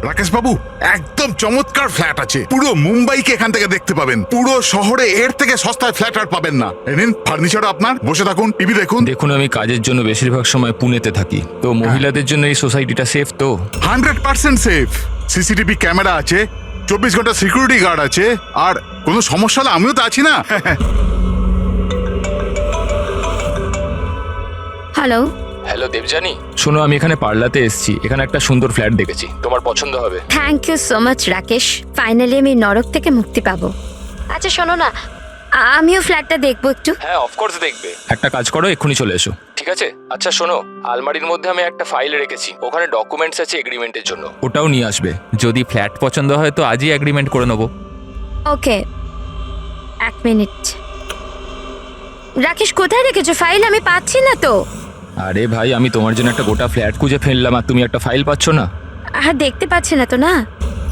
রাকেশ বাবু, একদম চমৎকার ফ্ল্যাট আছে, পুরো মুম্বাইকে এখান থেকে দেখতে পাবেন। পুরো শহরে এর থেকে সস্তায় ফ্ল্যাট আর পাবেন না। নিন ফার্নিচার আপনার, বসে থাকুন, টিভি দেখুন। দেখুন, আমি কাজের জন্য বেশিরভাগ সময় পুনেতে থাকি, তো মহিলাদের জন্য এই সোসাইটিটা সেফ তো? 100% সেফ। সিসিটিভি ক্যামেরা আছে, 24 ঘন্টা সিকিউরিটি গার্ড আছে, আর কোনো সমস্যা হলে আমিও তো আছি না। হ্যালো। হ্যালো দেবজানি, শোনো, আমি এখানে পার্লাতে এসেছি। এখানে একটা সুন্দর ফ্ল্যাট দেখেছি, তোমার পছন্দ হবে। Thank you so much Rakesh, finally আমি নরক থেকে মুক্তি পাবো। আচ্ছা শোনো না, আমিও ফ্ল্যাটটা দেখবো একটু। হ্যাঁ, অফকোর্স দেখবে। একটা কাজ করো, এক্ষুনি চলে এসো, ঠিক আছে? আচ্ছা শোনো, আলমারির মধ্যে আমি একটা ফাইল রেখেছি, ওখানে ডকুমেন্টস আছে এগ্রিমেন্টের জন্য, ওটাও নিয়ে আসবে। যদি ফ্ল্যাট পছন্দ হয় তো আজই এগ্রিমেন্ট করে নেবো। ওকে, এক মিনিট। রাকেশ, কোথায় রেখেছো ফাইল? আমি পাচ্ছি না তো। আরে ভাই, আমি তোমার জন্য একটা গোটা ফ্ল্যাট খুঁজে ফেললাম, আর তুমি একটা ফাইল পাচ্ছ না? আর দেখতে পাচ্ছি না তো। না,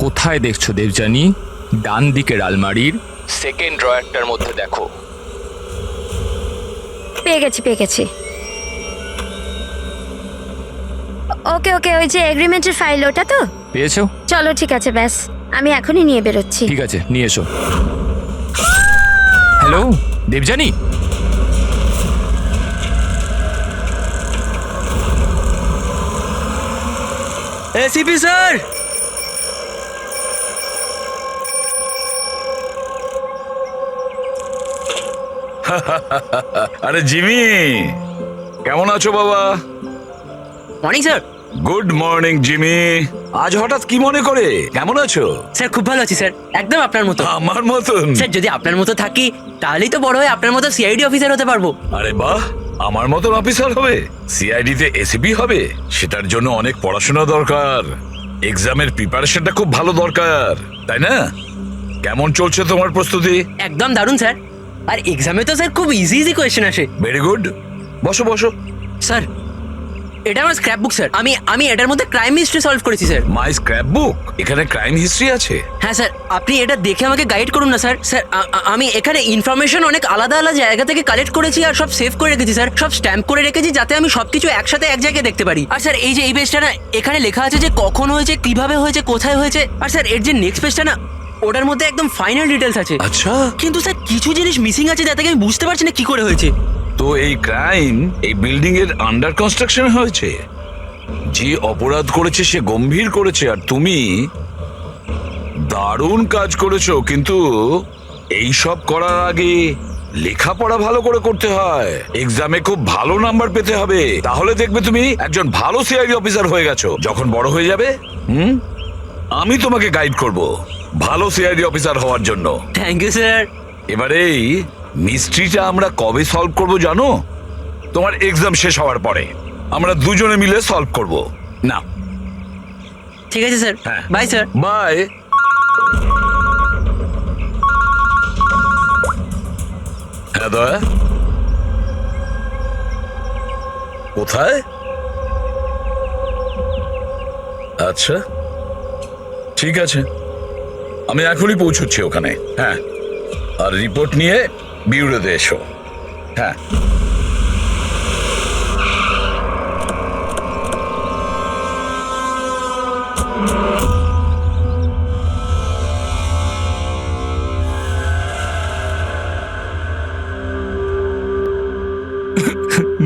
কোথায় দেখছো দেবজানি? ডান দিকের আলমারির সেকেন্ড ড্রয়ারটার মধ্যে দেখো। পেয়ে গেছি পেয়ে গেছি। ওকে ওকে, ওই যে এগ্রিমেন্টের ফাইল, ওটা তো? পেয়েছো? চলো ঠিক আছে, ব্যাস আমি এখনই নিয়ে বেরোচ্ছি। ঠিক আছে, নিয়ে এসো। হ্যালো দেবজানি, এসিপি স্যার, আরে জিমি, কেমন আছো বাবা? Morning sir. Good morning Jimmy. আজ হঠাৎ কি মনে করে? কেমন আছো? স্যার খুব ভালো আছি স্যার, একদম আপনার মতো। আমার মতন? স্যার যদি আপনার মতো থাকি তাহলেই তো বড় হয়ে আপনার মতো সিআইডি অফিসার হতে পারবো। আরে বাহ, আমার মতন অফিসার হবে? সিআইডি তে এসিপি হবে? সেটার জন্য অনেক পড়াশোনা দরকার, এক্সামের প্রিপারেশনটা খুব ভালো দরকার, তাই না? কেমন চলছে তোমার প্রস্তুতি? একদম দারুণ স্যার, আর এক্সামে তো স্যার খুব ইজি ইজি কোয়েশ্চেন আসে। ভেরি গুড, বসো বসো। স্যার এটা আমার স্ক্র্যাপ বুক স্যার, আমি এটার মধ্যে ক্রাইম হিস্ট্রি সলভ করেছি স্যার। মাই স্ক্র্যাপ বুক? এখানে ক্রাইম হিস্ট্রি আছে? হ্যাঁ স্যার, আপনি এটা দেখে আমাকে গাইড করুন না স্যার। স্যার আমি এখানে ইনফরমেশন অনেক আলাদা আলাদা জায়গা থেকে কালেক্ট করেছি, আর সব সেভ করে রেখেছি স্যার, সব স্ট্যাম্প করে রেখেছি যাতে আমি সবকিছু একসাথে এক জায়গায় দেখতে পারি। আর স্যার এই যে এই পেজটা না, এখানে লেখা আছে যে কখন হয়েছে, কিভাবে হয়েছে, কোথায় হয়েছে। আর স্যার এর যে নেক্সট পেজটা না, ওটার মধ্যে একদম ফাইনাল ডিটেলস আছে। আচ্ছা, কিন্তু স্যার কিছু জিনিস মিসিং আছে যাতে আমি বুঝতে পারছি না কি করে হয়েছে। তো এই ক্রাইম এই বিল্ডিং এর আন্ডার কনস্ট্রাকশন হয়েছে? যে অপরাধ করেছে সে গম্ভীর করেছে, আর তুমি দারুণ কাজ করেছো। কিন্তু এই সব করার আগে লেখাপড়া ভালো করে করতে হয়, এক্সামে খুব ভালো নাম্বার পেতে হবে, তাহলে দেখবে তুমি একজন ভালো সিআইডি অফিসার হয়ে গেছো। যখন বড় হয়ে যাবে আমি তোমাকে গাইড করব ভালো সিআইডি অফিসার হওয়ার জন্য। Thank you sir. এবারে এই মিস্ট্রিটা আমরা কবে সলভ করব জানো? তোমার এক্সাম শেষ হওয়ার পরে আমরা দুজনে মিলে সলভ করব। না, ঠিক আছে স্যার, হ্যাঁ। Bye sir. বাই। হ্যাঁ দয়া, কোথায়? আচ্ছা ঠিক আছে, আমি এখনই পৌঁছচ্ছি ওখানে। হ্যাঁ, আর রিপোর্ট নিয়ে বিউরোতে এসো। হ্যাঁ।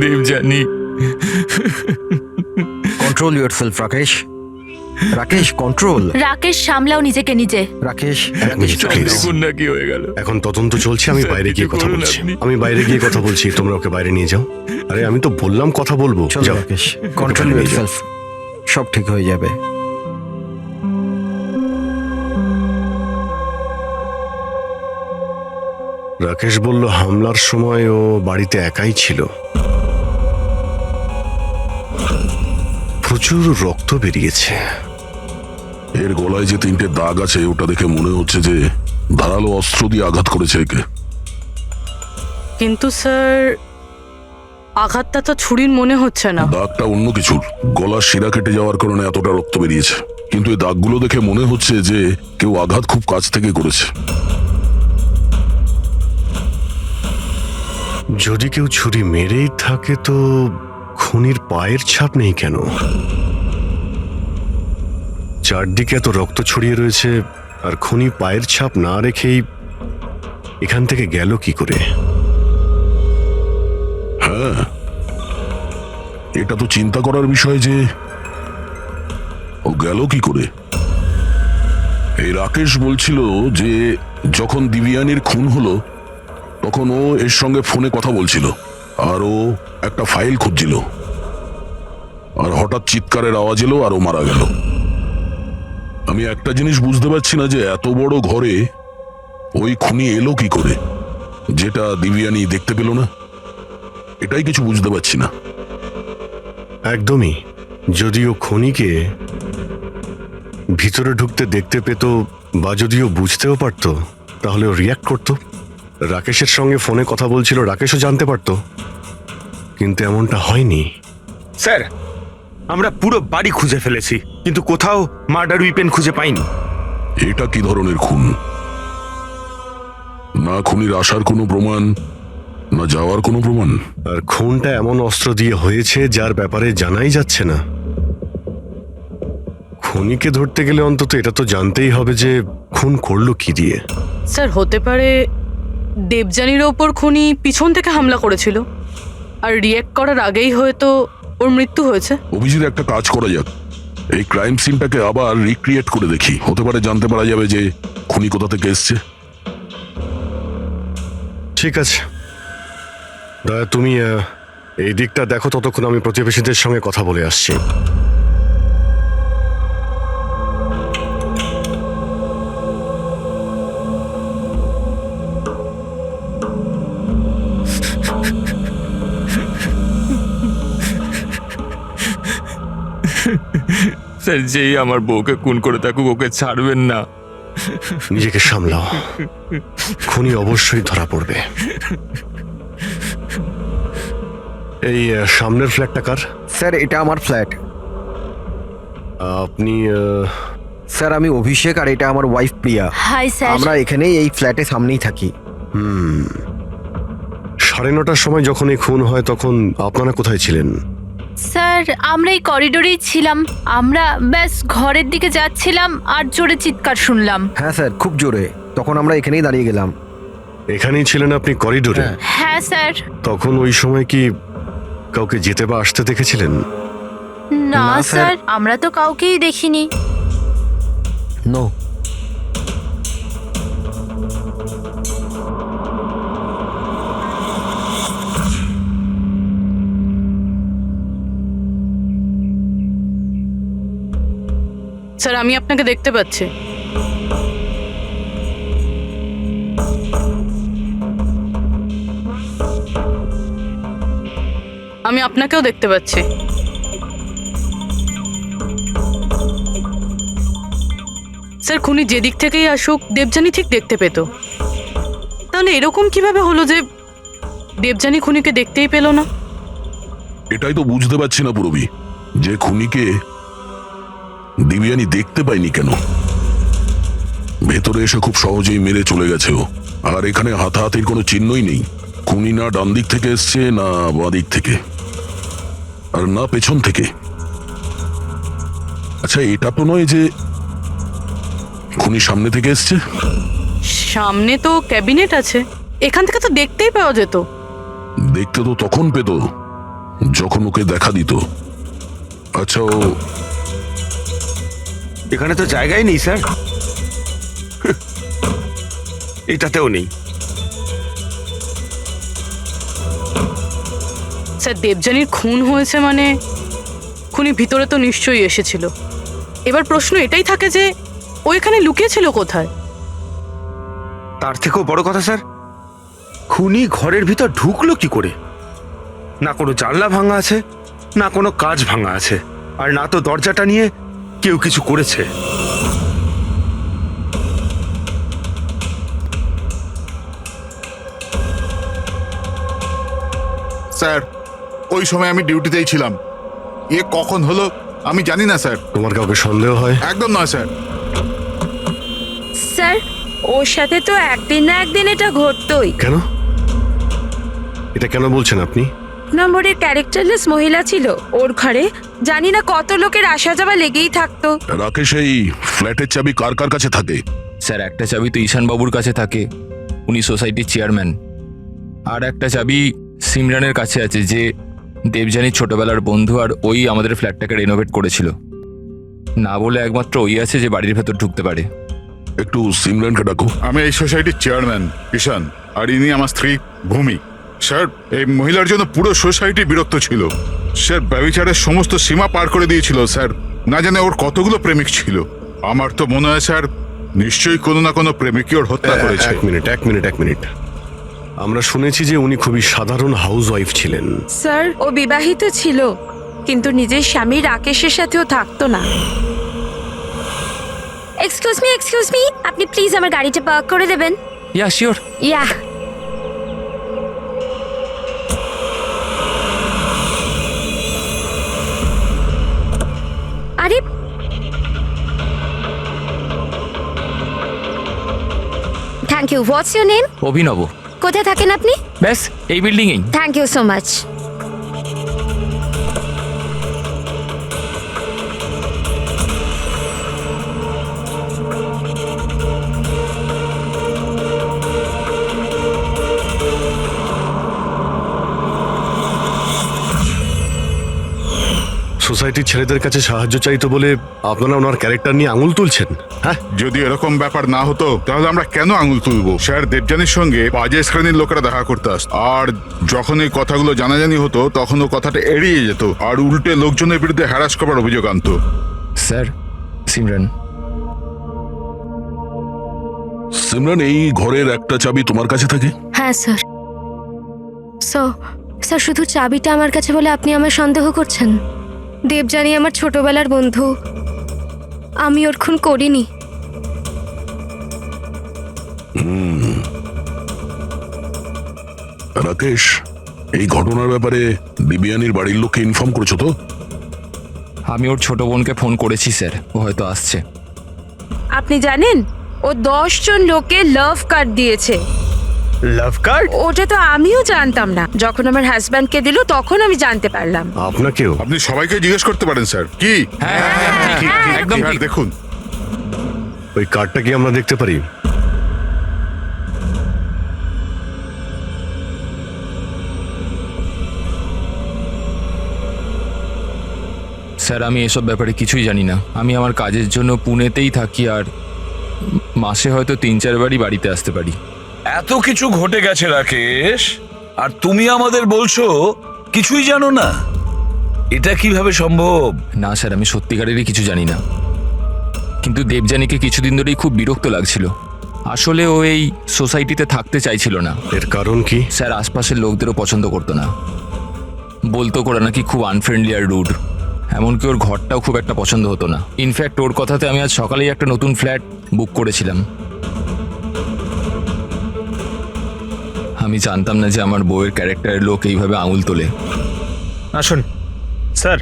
Debjani, control yourself Rakesh. Rakesh control. Rakesh সামলাও নিজেকে নিজে। রাকেশ দেখুন না কি হয়ে গেল। এখন তদন্ত চলছে, আমি বাইরে গিয়ে কথা করুন বলছি। আপনি। আমি বাইরে গিয়ে কথা বলছি, তোমরা ওকে বাইরে নিয়ে যাও। আরে আমি তো বললাম কথা বলবো। চলো যাও। রাকেশ, কন্ট্রোল বাইরে নিয়ে যাও। ইয়োরসেলফ, সব ঠিক হয়ে যাবে। রাকেশ বলল হামলার সময় ও বাড়িতে একাই ছিল। প্রচুর রক্ত বেরিয়েছে। এর গলায় যে 3টে দাগ আছে ওটা দেখে মনে হচ্ছে যে ধারালো অস্ত্র দিয়ে আঘাত করেছে একে। কিন্তু স্যার আঘাতটা তো ছুরির মনে হচ্ছে না। দাগটা অন্য কিছুর, গলার শিরা কেটে যাওয়ার কারণে এতটা রক্ত বেরিয়েছে। কিন্তু এই দাগগুলো দেখে মনে হচ্ছে যে কেউ আঘাত খুব কাছ থেকে করেছে। যদি কেউ ছুরি মেরেই থাকে তো খুনির পায়ের ছাপ নেই কেন? চারদিকে এত রক্ত ছড়িয়ে রয়েছে আর খুনি পায়ের ছাপ না রেখেই এখান থেকে গেল কি করে? হ্যাঁ, এটা তো চিন্তা করার বিষয় যে ও গেল কি করে। এই রাকেশ বলছিল যে যখন দিব্যানীর খুন হলো তখন ও এর সঙ্গে ফোনে কথা বলছিল আর ও একটা ফাইল খুঁজছিল, আর হঠাৎ চিৎকারের আওয়াজ এলো আর ও মারা গেল। আমি একটা জিনিস বুঝতে পারছি না যে এত বড় ঘরে ওই খুনি এলো কি করে, যেটা দিব্যানী দেখতে পেল না। এটাই কিছু বুঝতে পারছি না। একদমই। যদিও খনিকে ভিতরে ঢুকতে দেখতে পেত বা যদিও বুঝতেও পারতো তাহলে ও রিয়াক্ট করতো। রাকেশের সঙ্গে ফোনে কথা বলছিল, রাকেশও জানতে পারতো, কিন্তু এমনটা হয়নি। স্যার, আমরা পুরো বাড়ি খুঁজে ফেলেছি কিন্তু কোথাও মার্ডার উইপেন খুঁজে পাইনি। এটা কি ধরনের খুন? না খুনির আসার কোনো প্রমাণ, না যাওয়ার কোনো প্রমাণ। আর খুনটা এমন অস্ত্র দিয়ে হয়েছে যার ব্যাপারে জানাই যাচ্ছে না। খুনিকে ধরতে গেলে অন্তত এটা তো জানতেই হবে যে খুন করলো কি দিয়ে। স্যার হতে পারে দেবযানীর ওপর খুনি পিছন থেকে হামলা করেছিল আর রিয়্যাক্ট করার আগেই হয়তো ওর মৃত্যু হয়েছে। অভিজিৎ, একটা কাজ করা যাক, এই ক্রাইম সিনটাকে আবার রিক্রিয়েট করে দেখি। হতে পারে জানতে পারা যাবে যে খুনি কোথা থেকে এসছে। ঠিক আছে দয়া, তুমি এই দিকটা দেখো, ততক্ষণ আমি প্রতিবেশীদের সঙ্গে কথা বলে আসছি। স্যার, যেই আমার বউকে খুন করে থাকুক ওকে ছাড়বেন না। নিজেকে সামলাও, খুনি অবশ্যই ধরা পড়বে। এই সামনের ফ্ল্যাটটা কার? স্যার এটা আমার ফ্ল্যাট। আপনি স্যার আমি অভিষেক আর এটা আমার ওয়াইফ প্রিয়া। Hi sir. আমরা এখানেই এই ফ্ল্যাটের সামনেই থাকি। 9:30টার সময় যখন এই খুন হয় তখন আপনারা কোথায় ছিলেন? স্যার আমরা এই করিডোরেই ছিলাম। আমরা ব্যাস ঘরের দিকে যাচ্ছিলাম আর জোরে চিৎকার শুনলাম। হ্যাঁ স্যার, খুব জোরে। তখন আমরা এখানেই দাঁড়িয়ে গেলাম। এখানেই ছিলেন আপনি করিডোরে? হ্যাঁ স্যার। তখন ওই সময় কি কাউকে যেতে বা আসতে দেখেছিলেন? না না, স্যার। স্যার, আমরা তো কাউকেই দেখিনি। নো। স্যার আমি আপনাকে দেখতে পাচ্ছি। আমি আপনাকেও দেখতে পাচ্ছি। স্যার খুনি যেদিক থেকেই আসুক দেবযানী ঠিক দেখতে পেত। তাহলে এরকম কিভাবে হলো যে দেবযানী খুনিকে দেখতেই পেল না? এটাই তো বুঝতে পারছি না পুরবি, যে খুনিকে দিব্যানী দেখতে পায়নি কেন। ভেতরে এসে খুব সহজেই মেরে চলে গেছে ও, আর এখানে হাতাহাতির কোনো চিহ্নই নেই। খুনি না ডান দিক থেকে এসছে, না বাঁ দিক থেকে, আর না পেছন থেকে। আচ্ছা, এটা তো নয় যে খুনি সামনে থেকে এসছে? সামনে তো ক্যাবিনেট আছে, এখান থেকে তো দেখতেই পাওয়া যেত। দেখতে তো তখন পেত যখন ওকে দেখা দিত। আচ্ছা, ও এখানে তো জায়গাই নেই স্যার, এটাতেও নেই। স্যার দেবযানীর খুন হয়েছে মানে খুনি ভিতরে তো নিশ্চয়ই এসেছিল। এবার প্রশ্ন এটাই থাকে যে ও এখানে লুকিয়েছিল কোথায়? তার থেকেও বড় কথা স্যার, খুনি ঘরের ভিতর ঢুকলো কি করে? না কোনো জানলা ভাঙা আছে, না কোনো কাচ ভাঙা আছে, আর না তো দরজাটা নিয়ে কেউ কিছু করেছে। স্যার, ওই সময় আমি ডিউটিতেই ছিলাম। কখন হলো আমি জানি না স্যার। তোমার কাউকে সন্দেহ হয়? একদম নয় স্যার। স্যার ওর সাথে তো একদিন না একদিন এটা ঘটতোই। কেন? এটা কেন বলছেন আপনি? নম্বরের ক্যারেক্টারলেস মহিলা ছিল, ওর ঘরে জানি না কত লোকের আসা যাওয়া লেগেই থাকতো। রাকেশ, এই ফ্ল্যাটের চাবি কার কার কাছে থাকে? স্যার একটা চাবি তো ঈশান বাবুর কাছে থাকে, উনি সোসাইটির চেয়ারম্যান। আর একটা চাবি সিমরানের কাছে আছে, যে দেবযানীর ছোটবেলার বন্ধু, আর ওই আমাদের ফ্ল্যাটটাকে রেনোভেট করেছিল। না বলে একমাত্র ওই আছে যে বাড়ির ভেতর ঢুকতে পারে। একটু সিমরানকে ডাকো। আমি এই সোসাইটির চেয়ারম্যান ঈশান, আর ইনি আমার স্ত্রী ভূমি। স্যার, এই মহিলার জন্য পুরো সোসাইটি বিরক্ত ছিল। স্যার ব্যভিচারের সমস্ত সীমা পার করে দিয়েছিল স্যার। না জানে ওর কতগুলো প্রেমিক ছিল। আমার তো মনে হয় স্যার নিশ্চয়ই কোনো না কোনো প্রেমিকই ওর হত্যা করেছে। এক মিনিট। আমরা শুনেছি যে উনি খুবই সাধারণ হাউস ওয়াইফ ছিলেন। স্যার, ও বিবাহিত ছিল, কিন্তু নিজের স্বামী রাকেশের সাথেও থাকতো না। এক্সকিউজ মি, আপনি প্লিজ আমার গাড়িটা পার্ক করে দেবেন? Yeah sure. ইয়া। আরে thank you. What's your name? Abhinav. কোথায় থাকেন আপনি? ব্যাস এই বিল্ডিংয়েই। Thank you so much. সোসাইটির ছেলেদের কাছে সাহায্য চাইতো বলে আপনারা ওনার ক্যারেক্টার নিয়ে আঙুল তুলছেন? হ্যাঁ, যদি এরকম ব্যাপার না হতো তাহলে আমরা কেন আঙুল তুলবো? স্যার দেবযানীর সঙ্গে বাজে শ্রেণীর লোকেরা দেখা করতে আসতো, আর যখন এই কথাগুলো জানাজানি হতো তখন ও কথাটা এড়িয়ে যেত আর উল্টে লোকজনের বিরুদ্ধে হ্যারাস করার অভিযোগ আনতো। স্যার, সিমরান। সিমরান, এই ঘরের একটা চাবি তোমার কাছে থাকে? হ্যাঁ স্যার। স্যার শুধু চাবিটা আমার কাছে বলে আপনি আমার সন্দেহ করছেন? দেবযানী আমার ছোটবেলার বন্ধু, আমি ওর খুন করিনি। রাকেশ, এই ঘটনার ব্যাপারে দিব্যানীর বাড়ির লোককে ইনফর্ম করেছো তো? আমি ওর ছোট বোনকে ফোন করেছি স্যার, ও হয়তো আসছে। আপনি জানেন ও 10 জন লোকে লাভ কার্ড দিয়েছে। লাভ কার্ড? ওটা তো আমিও জানতাম না, যখন আমার হাজব্যান্ডকে দিল তখন আমি জানতে পারলাম। আপনাকেও? আপনি সবাইকে জিজ্ঞেস করতে পারেন স্যার। কি? একদম আর ঠিক। দেখুন, ওই কার্ডটা কি আমরা দেখতে পারি? স্যার আমি এসব ব্যাপারে কিছুই জানি না। আমি আমার কাজের জন্য পুনেতেই থাকি, আর মাসে হয়তো 3-4 বারই বাড়িতে আসতে পারি। এত কিছু ঘটে গেছে রাকেশ, আর তুমি আমাদের বলছো কিছুই জানো না? এটা কিভাবে সম্ভব? না স্যার, আমি সত্যিকারেরই কিছু জানি না, কিন্তু দেবযানীকে কিছুদিন ধরেই খুব বিরক্ত লাগছিল। আসলে ও এই সোসাইটিতে থাকতে চাইছিল না। এর কারণ কি? স্যার আশপাশের লোকদেরও পছন্দ করতো না, বলতো করে নাকি খুব আনফ্রেন্ডলি আর রুড। এমনকি ওর ঘরটাও খুব একটা পছন্দ হতো না। ইনফ্যাক্ট ওর কথাতে আমি আজ সকালেই একটা নতুন ফ্ল্যাট বুক করেছিলাম। আমি জানতাম না যে আমার বউয়ের ক্যারেক্টারের লোক এইভাবে আঙুল তোলে। আসুন স্যার,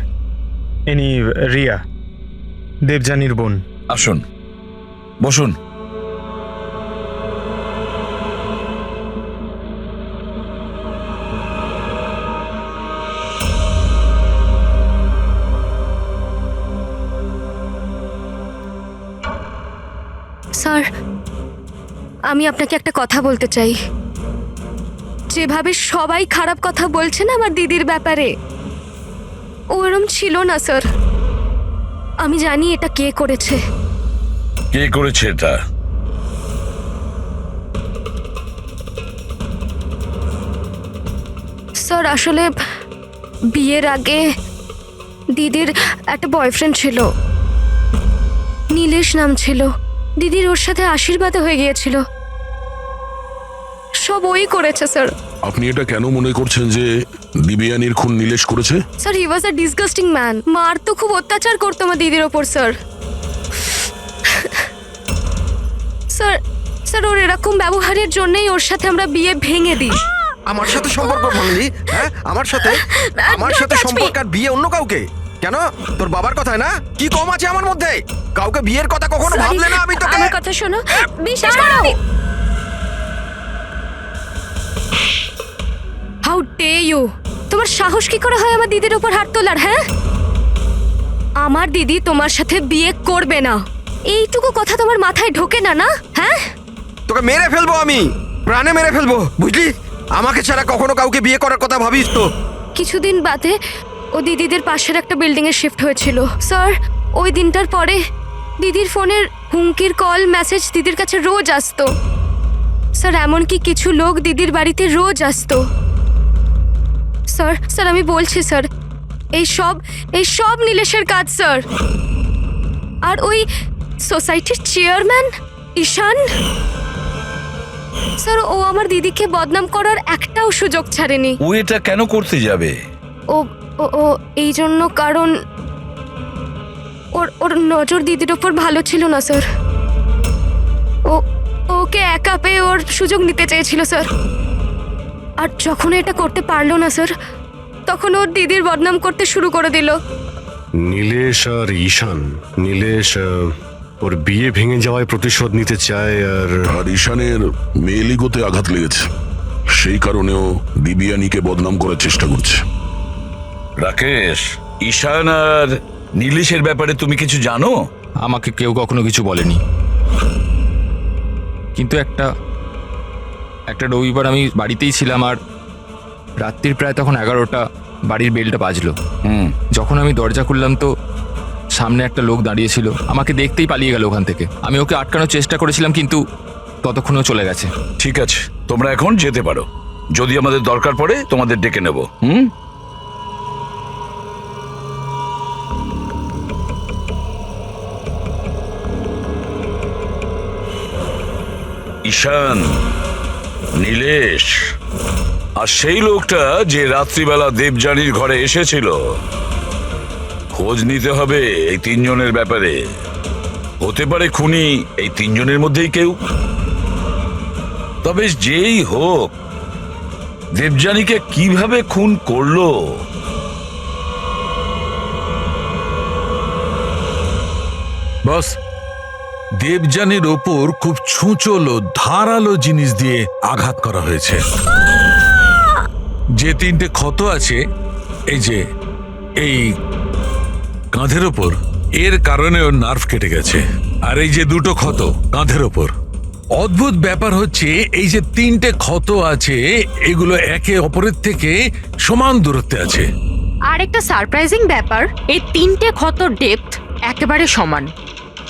ইনি রিয়া, দেবযানীর বোন। আসুন, বসুন। স্যার, আমি আপনাকে একটা কথা বলতে চাই। যেভাবে সবাই খারাপ কথা বলছে না আমার দিদির ব্যাপারে, ওরম ছিল না স্যার। আমি জানি এটা কে করেছে। কে করেছে এটা? স্যার আসলে বিয়ের আগে দিদির একটা বয়ফ্রেন্ড ছিল, নীলেশ নাম ছিল। দিদির ওর সাথে আশীর্বাদ হয়ে গিয়েছিল। সব ওই করেছে স্যার। আপনি এটা কেন মনে করছেন যে দিব্যানীর খুন নীলেশ করেছে? Sir he was a disgusting man. মার তো খুব অত্যাচার করতো আমার দিদির ওপর স্যার। স্যার স্যার ওর এরকম ব্যবহারের জন্যই ওর সাথে আমরা বিয়ে ভেঙে দিই। আমার সাথে সম্পর্ক ভাঙলি? হ্যাঁ, আমার সাথে সম্পর্ক আর বিয়ে অন্য কাউকে? কেন? তোর বাবার কথায় না? কি কম আছে আমার মধ্যে? কাউকে বিয়ের কথা কখনো ভাবলে না আমি তোকে? আমার কথা শোনো, বিশ্বাস করো। How dare you! তোমার সাহস কি করে হয় আমার দিদির উপর হাত তোলার? হ্যাঁ, আমার দিদি তোমার সাথে বিয়ে করবে না, এইটুকু কথা তোমার মাথায় ঢোকে না না? হ্যাঁ, তোকে মেরে ফেলবো, আমি প্রাণে মেরে ফেলবো, বুঝলি? আমাকে ছাড়া কখনো কাউকে বিয়ে করার কথা ভাবিস তো? কিছুদিন বাদে ও দিদিদের পাশের একটা বিল্ডিং এ শিফট হয়েছিল স্যার। ওই দিনটার পরে দিদির ফোনের হুমকির কল মেসেজ দিদির কাছে রোজ আসতো স্যার। এমনকি কিছু লোক দিদির বাড়িতে রোজ আসতো স্যার। স্যার আমি বলছি স্যার, এই সব নীলেশের কাজ স্যার। আর ওই সোসাইটির চেয়ারম্যান ঈশান স্যার, ও আমার দিদিকে বদনাম করার একটাও সুযোগ ছাড়েনি। ও এটা কেন করতে যাবে? ও ও ও এই জন্য, কারণ ওর নজর দিদির ওপর ভালো ছিল না স্যার। ও ওকে একা পেয়ে ওর সুযোগ নিতে চেয়েছিল স্যার। আর যখন এটা করতে পারলো না স্যার, তখন ওর দিদির বদনাম করতে শুরু করে দিল। নীলেশ আর ঈশান, নীলেশ ওর বিয়ে ভেঙে যাওয়ায় প্রতিশোধ নিতে চায়, আর ঈশানের মেয়েলিগোতে আঘাত লেগেছে, সেই কারণেও দিবিয়ানিকে বদনাম করার চেষ্টা করছে। রাকেশ, ঈশান আর নীলেশের ব্যাপারে তুমি কিছু জানো? আমাকে কেউ কখনো কিছু বলেনি, কিন্তু একটা রবিবার আমি বাড়িতেই ছিলাম, আর রাত্রির প্রায় তখন 11টা, বাড়ির বেলটা বাজলো। যখন আমি দরজা খুললাম তো সামনে একটা লোক দাঁড়িয়েছিল, আমাকে দেখতেই পালিয়ে গেল ওখান থেকে। আমি ওকে আটকানোর চেষ্টা করেছিলাম, কিন্তু ততক্ষণও চলে গেছে। ঠিক আছে, তোমরা এখন যেতে পারো। যদি আমাদের দরকার পড়ে তোমাদের ডেকে নেব। ঈশান, নীলেশ আর সেই লোকটা যে রাত্রিবেলা দেবযানীর ঘরে এসেছিল, খোঁজ নিতে হবে এই তিনজনের ব্যাপারে। হতে পারে খুনি এই তিনজনের মধ্যেই কেউ। তবে যেই হোক, দেবযানীকে কিভাবে খুন করলো বস, দেবযানীর ওপর খুব ছুঁচলো ধারালো জিনিস দিয়ে আঘাত করা হয়েছে। যে 3টে ক্ষত আছে, এই কাঁধের ওপর, এর কারণে ওর নার্ভ কেটে গেছে। আর এই যে 2টো ক্ষত কাঁধের ওপর, অদ্ভুত ব্যাপার হচ্ছে এই যে 3টে ক্ষত আছে, এগুলো একে অপরের থেকে সমান দূরত্বে আছে। আর একটা সারপ্রাইজিং ব্যাপার, এই 3টে ক্ষতর ডেপথ একেবারে সমান,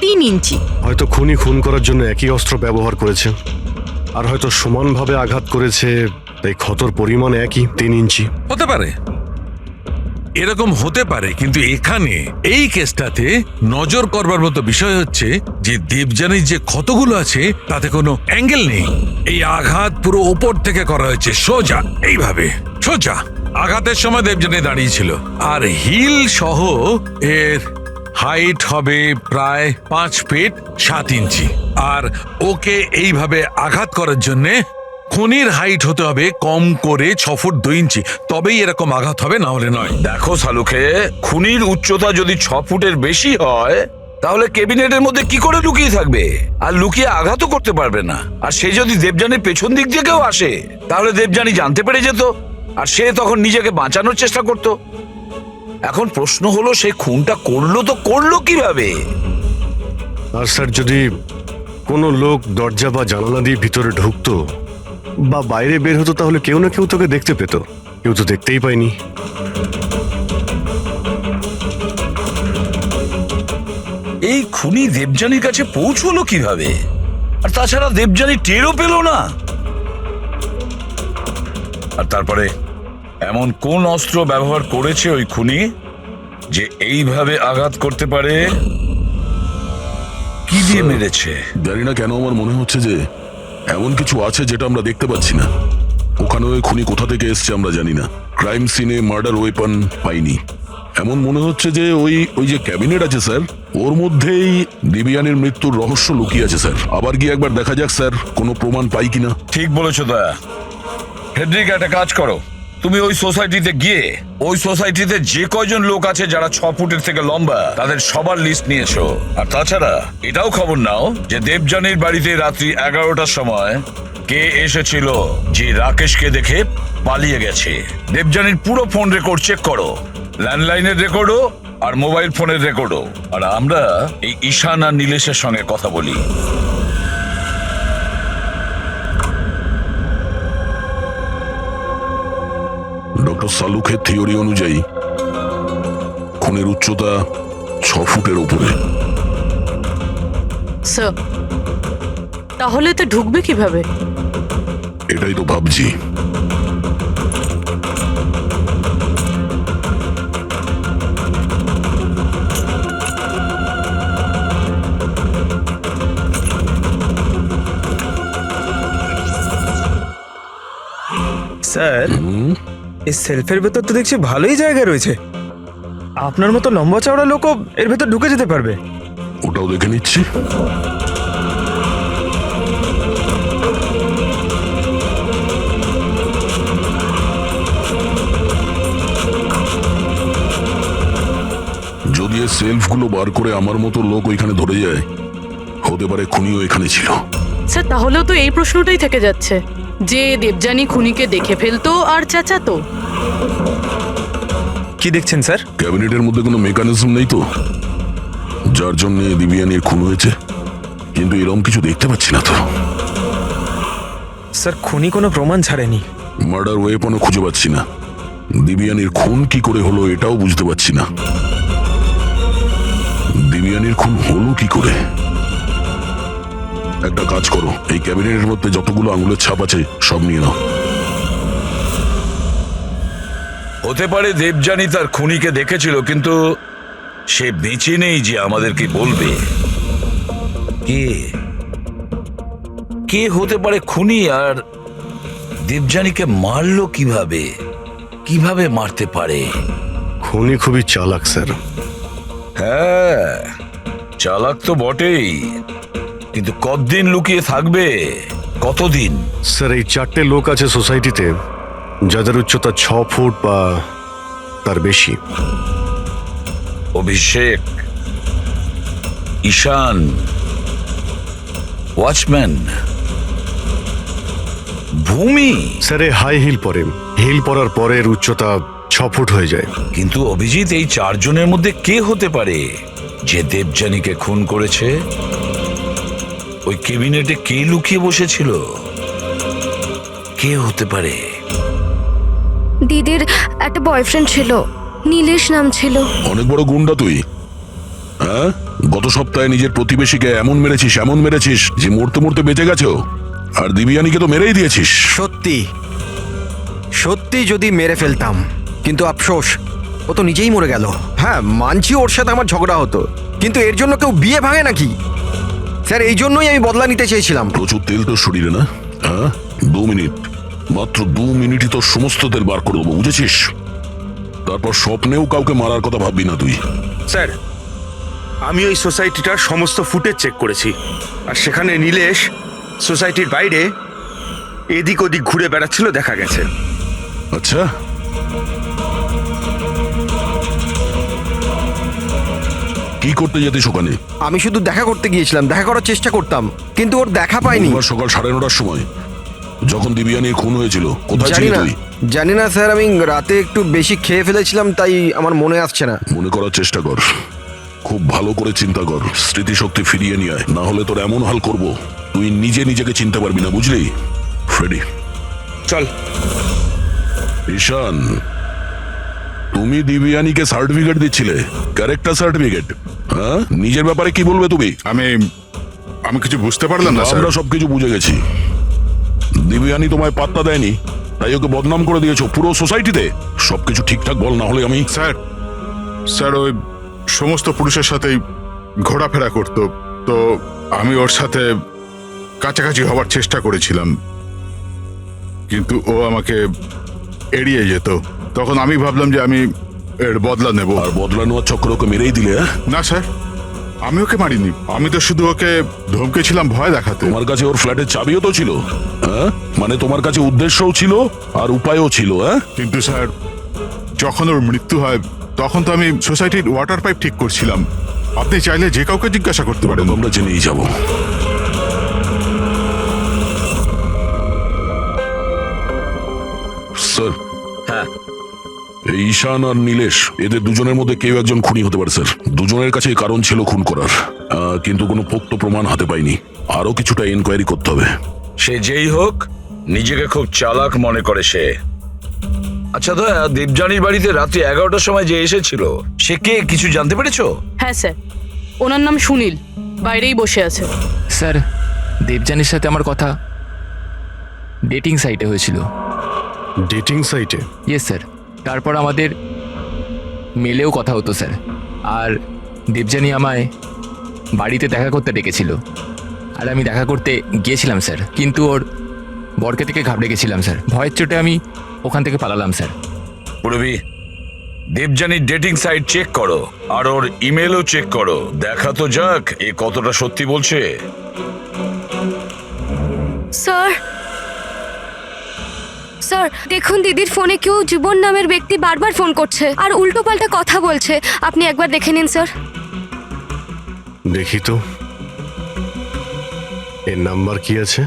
3 ইঞ্চি। হয়তো খুনি খুন করার জন্য একই অস্ত্র ব্যবহার করেছে, আর হয়তো সমানভাবে আঘাত করেছে, তাই ক্ষতর পরিমাণ একই, 3 ইঞ্চি। হতে পারে, এরকম হতে পারে, কিন্তু এখানে এই কেসটাতে নজর করবার মতো বিষয় হচ্ছে যে দেবযানীর যে ক্ষতগুলো আছে তাতে কোনো অ্যাঙ্গেল নেই। এই আঘাত পুরো ওপর থেকে করা হয়েছে, সোজা, এইভাবে সোজা। আঘাতের সময় দেবযানী দাঁড়িয়েছিল, আর হিল সহ এর হাইট হবে প্রায় 5 ফিট 7 ইঞ্চি। আর ওকে এইভাবে আঘাত করার জন্যে খুনির হাইট হতে হবে কম করে 6 ফুট 2 ইঞ্চি, তবেই এরকম আঘাত হবে, না হলে নয়। দেখো সালুকে, খুনির উচ্চতা যদি 6 ফুটের বেশি হয়, তাহলে ক্যাবিনেটের মধ্যে কি করে লুকিয়ে থাকবে? আর লুকিয়ে আঘাতও করতে পারবে না। আর সে যদি দেবযানীর পেছন দিক দিয়ে কেউ আসে, তাহলে দেবযানী জানতে পেরে যেত, আর সে তখন নিজেকে বাঁচানোর চেষ্টা করত। এখন প্রশ্ন হলো, সে খুনটা করলো কিভাবে? আর স্যার, যদি কোনো লোক দরজা বা জানালা দিয়ে ভিতরে ঢুকতো বা বাইরে বের হতো, তাহলে কেউ না কেউ তোকে দেখতে পেত। কেউ তো দেখতেই পায়নি। এই খুনি দেবযানীর কাছে পৌঁছলো কিভাবে? আর তাছাড়া দেবযানী টেরও পেল না। আর তারপরে এমন কোন অস্ত্র ব্যবহার করেছে ওই খুনি যে এইভাবে আঘাত করতে পারে? কি দিয়ে মেরেছে? জানি না কেন আমার মনে হচ্ছে যে এমন কিছু আছে যেটা আমরা দেখতে পাচ্ছি না। ওখানে ওই খুনি কোথা থেকে এসছে আমরা জানি না। ক্রাইম সিনে মার্ডার ওয়েপন পাইনি। এমন মনে হচ্ছে যে ওই যে ক্যাবিনেট আছে স্যার, ওর মধ্যেই দিবিয়ানের মৃত্যুর রহস্য লুকিয়ে আছে স্যার। আবার গিয়ে একবার দেখা যাক স্যার, কোনো প্রমাণ পাই কিনা। ঠিক বলেছো দয়া। ফেডরিক, একটা কাজ করো, তুমি ওই সোসাইটিতে গিয়ে ওই সোসাইটিতে যে কয়জন লোক আছে যারা 6 ফুটের থেকে লম্বা, তাদের সবার লিস্ট নিয়েছো। আর তাছাড়া এটাও খবর নাও যে দেবযানীর বাড়িতে রাত্রি 11টার সময় কে এসেছিল, যে রাকেশকে দেখে পালিয়ে গেছে। দেবযানীর পুরো ফোন রেকর্ড চেক করো, ল্যান্ডলাইনের রেকর্ডও আর মোবাইল ফোনের রেকর্ডও। আর আমরা এই ঈশান আর নীলেশের সঙ্গে কথা বলি। ডক্টর সালুখের থিওরি অনুযায়ী খুনের উচ্চতা 6 ফুটের উপরে। স্যার তাহলে তো ঢুকবে কিভাবে? এটাই তো ভাবছি। স্যার এই সেলফের ভেতর তো দেখছি ভালোই জায়গা রয়েছে। আপনার মতো লম্বা চওড়া লোকও এর ভেতর ঢুকে যেতে পারবে। ওটাও দেখে নিচ্ছি। যদি এই সেলফগুলো বার করে আমার মতো লোক ওইখানে ধরে যায়, হতে পারে খুনিও এখানে ছিল। স্যার তাহলেও তো এই প্রশ্নটাই থেকে যাচ্ছে যে দেবযানী খুনিকে দেখে ফেলতো আর চেঁচাতো। কি দেখছেন স্যার? ক্যাবিনেটের মধ্যে কোনো মেকানিজম নেই তো, যার জন্য দিবিয়ানির খুন হয়েছে, কিন্তু এরকম কিছু দেখতে পাচ্ছি না তো। স্যার খুনি কোনো প্রমাণ ছাড়েনি। মার্ডার ওয়েপনও খুঁজে পাচ্ছি না। দিবিয়ানির খুন কি করে হলো এটাও বুঝতে পারছি না। দিবিয়ানির খুন হলো কি করে? একটা কাজ করো, এই ক্যাবিনেটের মধ্যে যতগুলো আঙুলের ছাপ আছে সব নিয়ে নাও। হতে পারে দেবযানী তার খুনিকে দেখেছিল, কিন্তু সে বেঁচে নেই যে আমাদেরকে বলবে। কে কে হতে পারে খুনি, আর দেবযানীকে মারলো কিভাবে? কিভাবে মারতে পারে? খুনি খুবই চালাক স্যার। হ্যাঁ, চালাক তো বটেই, কিন্তু কতদিন লুকিয়ে থাকবে? কতদিন? স্যার এই 4টে লোক আছে সোসাইটিতে যাদের উচ্চতা 6 ফুট বা তার বেশি। অভিষেক, ঈশান, ওয়াচম্যান, ভূমি। স্যার এ হাই হিল পরে, হিল পরার পরের উচ্চতা 6 ফুট হয়ে যায়। কিন্তু অভিজিৎ, এই 4 জনের মধ্যে কে হতে পারে যে দেবযানীকে খুন করেছে? ওই ক্যাবিনেটে কে লুকিয়ে বসেছিল? কে হতে পারে? দিদির একটা বয়ফ্রেন্ড ছিল, নীলেশ নাম ছিল। অনেক বড় গুন্ডা তুই, হ্যাঁ? গত সপ্তাহে নিজের প্রতিবেশীকে এমন মেরেছিস যে মরতে মরতে বেঁচে গেছো, আর দিবিয়ানিকে তো মেরেই দিয়েছিস। সত্যি সত্যি যদি মেরে ফেলতাম, কিন্তু আফসোস ও তো নিজেই মরে গেল। হ্যাঁ মানছি ওর সাথে আমার ঝগড়া হতো, কিন্তু এর জন্য কেউ বিয়ে ভাঙে নাকি? স্যার এই জন্যই আমি বদলা নিতে চেয়েছিলাম। প্রচুর তেল তোর শরীরে না? হ্যাঁ, 2 মিনিট, মাত্র 2 মিনিটই তোর সমস্ত তেল বার করে দেবো, বুঝেছিস? তারপর স্বপ্নেও কাউকে মারার কথা ভাববি না তুই। স্যার আমি ওই সোসাইটিটার সমস্ত ফুটেজ চেক করেছি, আর সেখানে নীলেশ সোসাইটির বাইরে এদিক ওদিক ঘুরে বেড়াচ্ছিল দেখা গেছে। আচ্ছা, কি করতে যেতিস ওখানে? আমি শুধু দেখা করতে গিয়েছিলাম, দেখা করার চেষ্টা করতাম, কিন্তু ওর দেখা পাইনি। বুধবার সকাল 9:30টার সময় যখন দিবিয়ানির খুন হয়েছিল, কোথায় জানি ছিলি না তুই? জানি না স্যার, আমি রাতে একটু বেশি খেয়ে ফেলেছিলাম, তাই আমার মনে আসছে না। মনে করার চেষ্টা কর, খুব ভালো করে চিন্তা কর, স্মৃতিশক্তি ফিরিয়ে নিয়ে আয়, না হলে তোর এমন হাল করব তুই নিজেকে চিনতে পারবি না, বুঝলি? ফ্রেডি চল। ঈশান, তুমি দিবিয়ানিকে সার্টিফিকেট দিচ্ছিলে, ক্যারেক্টার সার্টিফিকেট, হ্যাঁ? নিজের ব্যাপারে কি বলবে তুমি? আমি কিছু বুঝতে পারলাম না স্যার। আমরা সবকিছু বুঝে গেছি। দিবিয়ানি তোমায় পাত্তা দেয়নি, তাই ওকে বদনাম করে দিয়েছো পুরো সোসাইটিতে। সবকিছু ঠিকঠাক বল, না হলে আমি। স্যার ওই সমস্ত পুরুষের সাথেই ঘোরাফেরা করত, তো আমি ওর সাথে কাছাকাছি হবার চেষ্টা করেছিলাম, কিন্তু ও আমাকে এড়িয়ে যেত। তখন আমি ভাবলাম যে আমি এর বদলা নেব। আর বদলা নেওয়ার চক্র ওকে মেরেই দিলে? না স্যার, আমি ওকে মারিনি, আমি তো শুধু ওকে ধমকেছিলাম ভয় দেখাতে। তোমার কাছে ওর ফ্ল্যাটের চাবিও তো ছিল, হ্যাঁ? মানে তোমার কাছে উদ্দেশ্যও ছিল আর উপায়ও ছিল, হ্যাঁ? কিন্তু স্যার যখন ওর মৃত্যু হয় তখন তো আমি সোসাইটির ওয়াটার পাইপ ঠিক করছিলাম। আপনি চাইলে যে কাউকে জিজ্ঞাসা করতে পারেন। আমরা জেনেই যাব। স্যার, হ্যাঁ, এই ঈশান আর নীলেশ, এদের দুজনের মধ্যে কেউ একজন খুনি হতে পারে স্যার। দুজনের কাছে কারণ ছিল খুন করার, কিন্তু কোনো পোক্ত প্রমাণ হাতে পাইনি। আরো কিছুটা এনকোয়ারি করতে হবে। সে যেই হোক, নিজেকে খুব চালাক মনে করে সে। আচ্ছা দয়া, দেবযানীর বাড়িতে রাত্রি 11টার সময় যে এসেছিল, সে কে, কিছু জানতে পেরেছো? হ্যাঁ স্যার, ওনার নাম সুনীল, বাইরেই বসে আছে। স্যার, দেবযানীর সাথে আমার কথা ডেটিং সাইটে হয়েছিল। ডেটিং সাইটে? Yes sir. তারপর আমাদের মেলেও কথা হতো স্যার। আর দেবযানী আমায় বাড়িতে দেখা করতে ডেকেছিল, আর আমি দেখা করতে গিয়েছিলাম স্যার। কিন্তু ওর বরকে থেকে ঘাবড়ে গেছিলাম স্যার। ভয়ের চোটে আমি ওখান থেকে পালালাম স্যার। পুরবি, দেবযানীর ডেটিং সাইট চেক করো, আর ওর ইমেলও চেক করো। দেখা তো যাক এ কতটা সত্যি বলছে। স্যার, স্যার দেখুন, দিদির ফোনে কেউ জীবন নামের ব্যক্তি বারবার ফোন করছে আর উল্টোপাল্টা কথা বলছে। আপনি একবার দেখে নিন স্যার। দেখি তো এর নাম্বার কি আছে।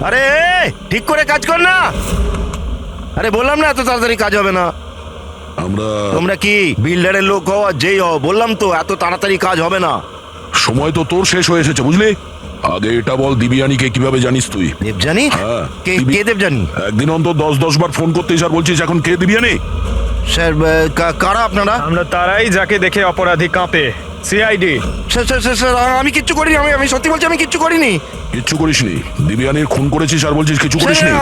আরে ঠিক করে কাজ কর না। আরে বললাম না এত তাড়াতাড়ি কাজ হবে না। তোমরা কি বিল্ডারের লোক হও আর যেই হও, বললাম তো এত তাড়াতাড়ি কাজ হবে না। সময় তো তোর শেষ হয়ে এসেছে, বুঝলি? আগে এটা বল, দিবিয়ানিকে কিভাবে জানিস তুই? দেবযানী? হ্যাঁ, কে দেবযানী? একদিন অন্তত 10 বার ফোন করতেই স্যার বলছিস এখন কে দিবিয়ানি? স্যার কারা আপনারা? আমরা তারাই যাকে দেখে অপরাধী কাঁপে, সিআইডি। স্যার আমি কিচ্ছু করিনি, আমি সত্যি বলছি আমি কিচ্ছু করিনি। কিচ্ছু করিসনি? দিবিয়ানির খুন করেছিস আর বলছিস কিছু করিসনি?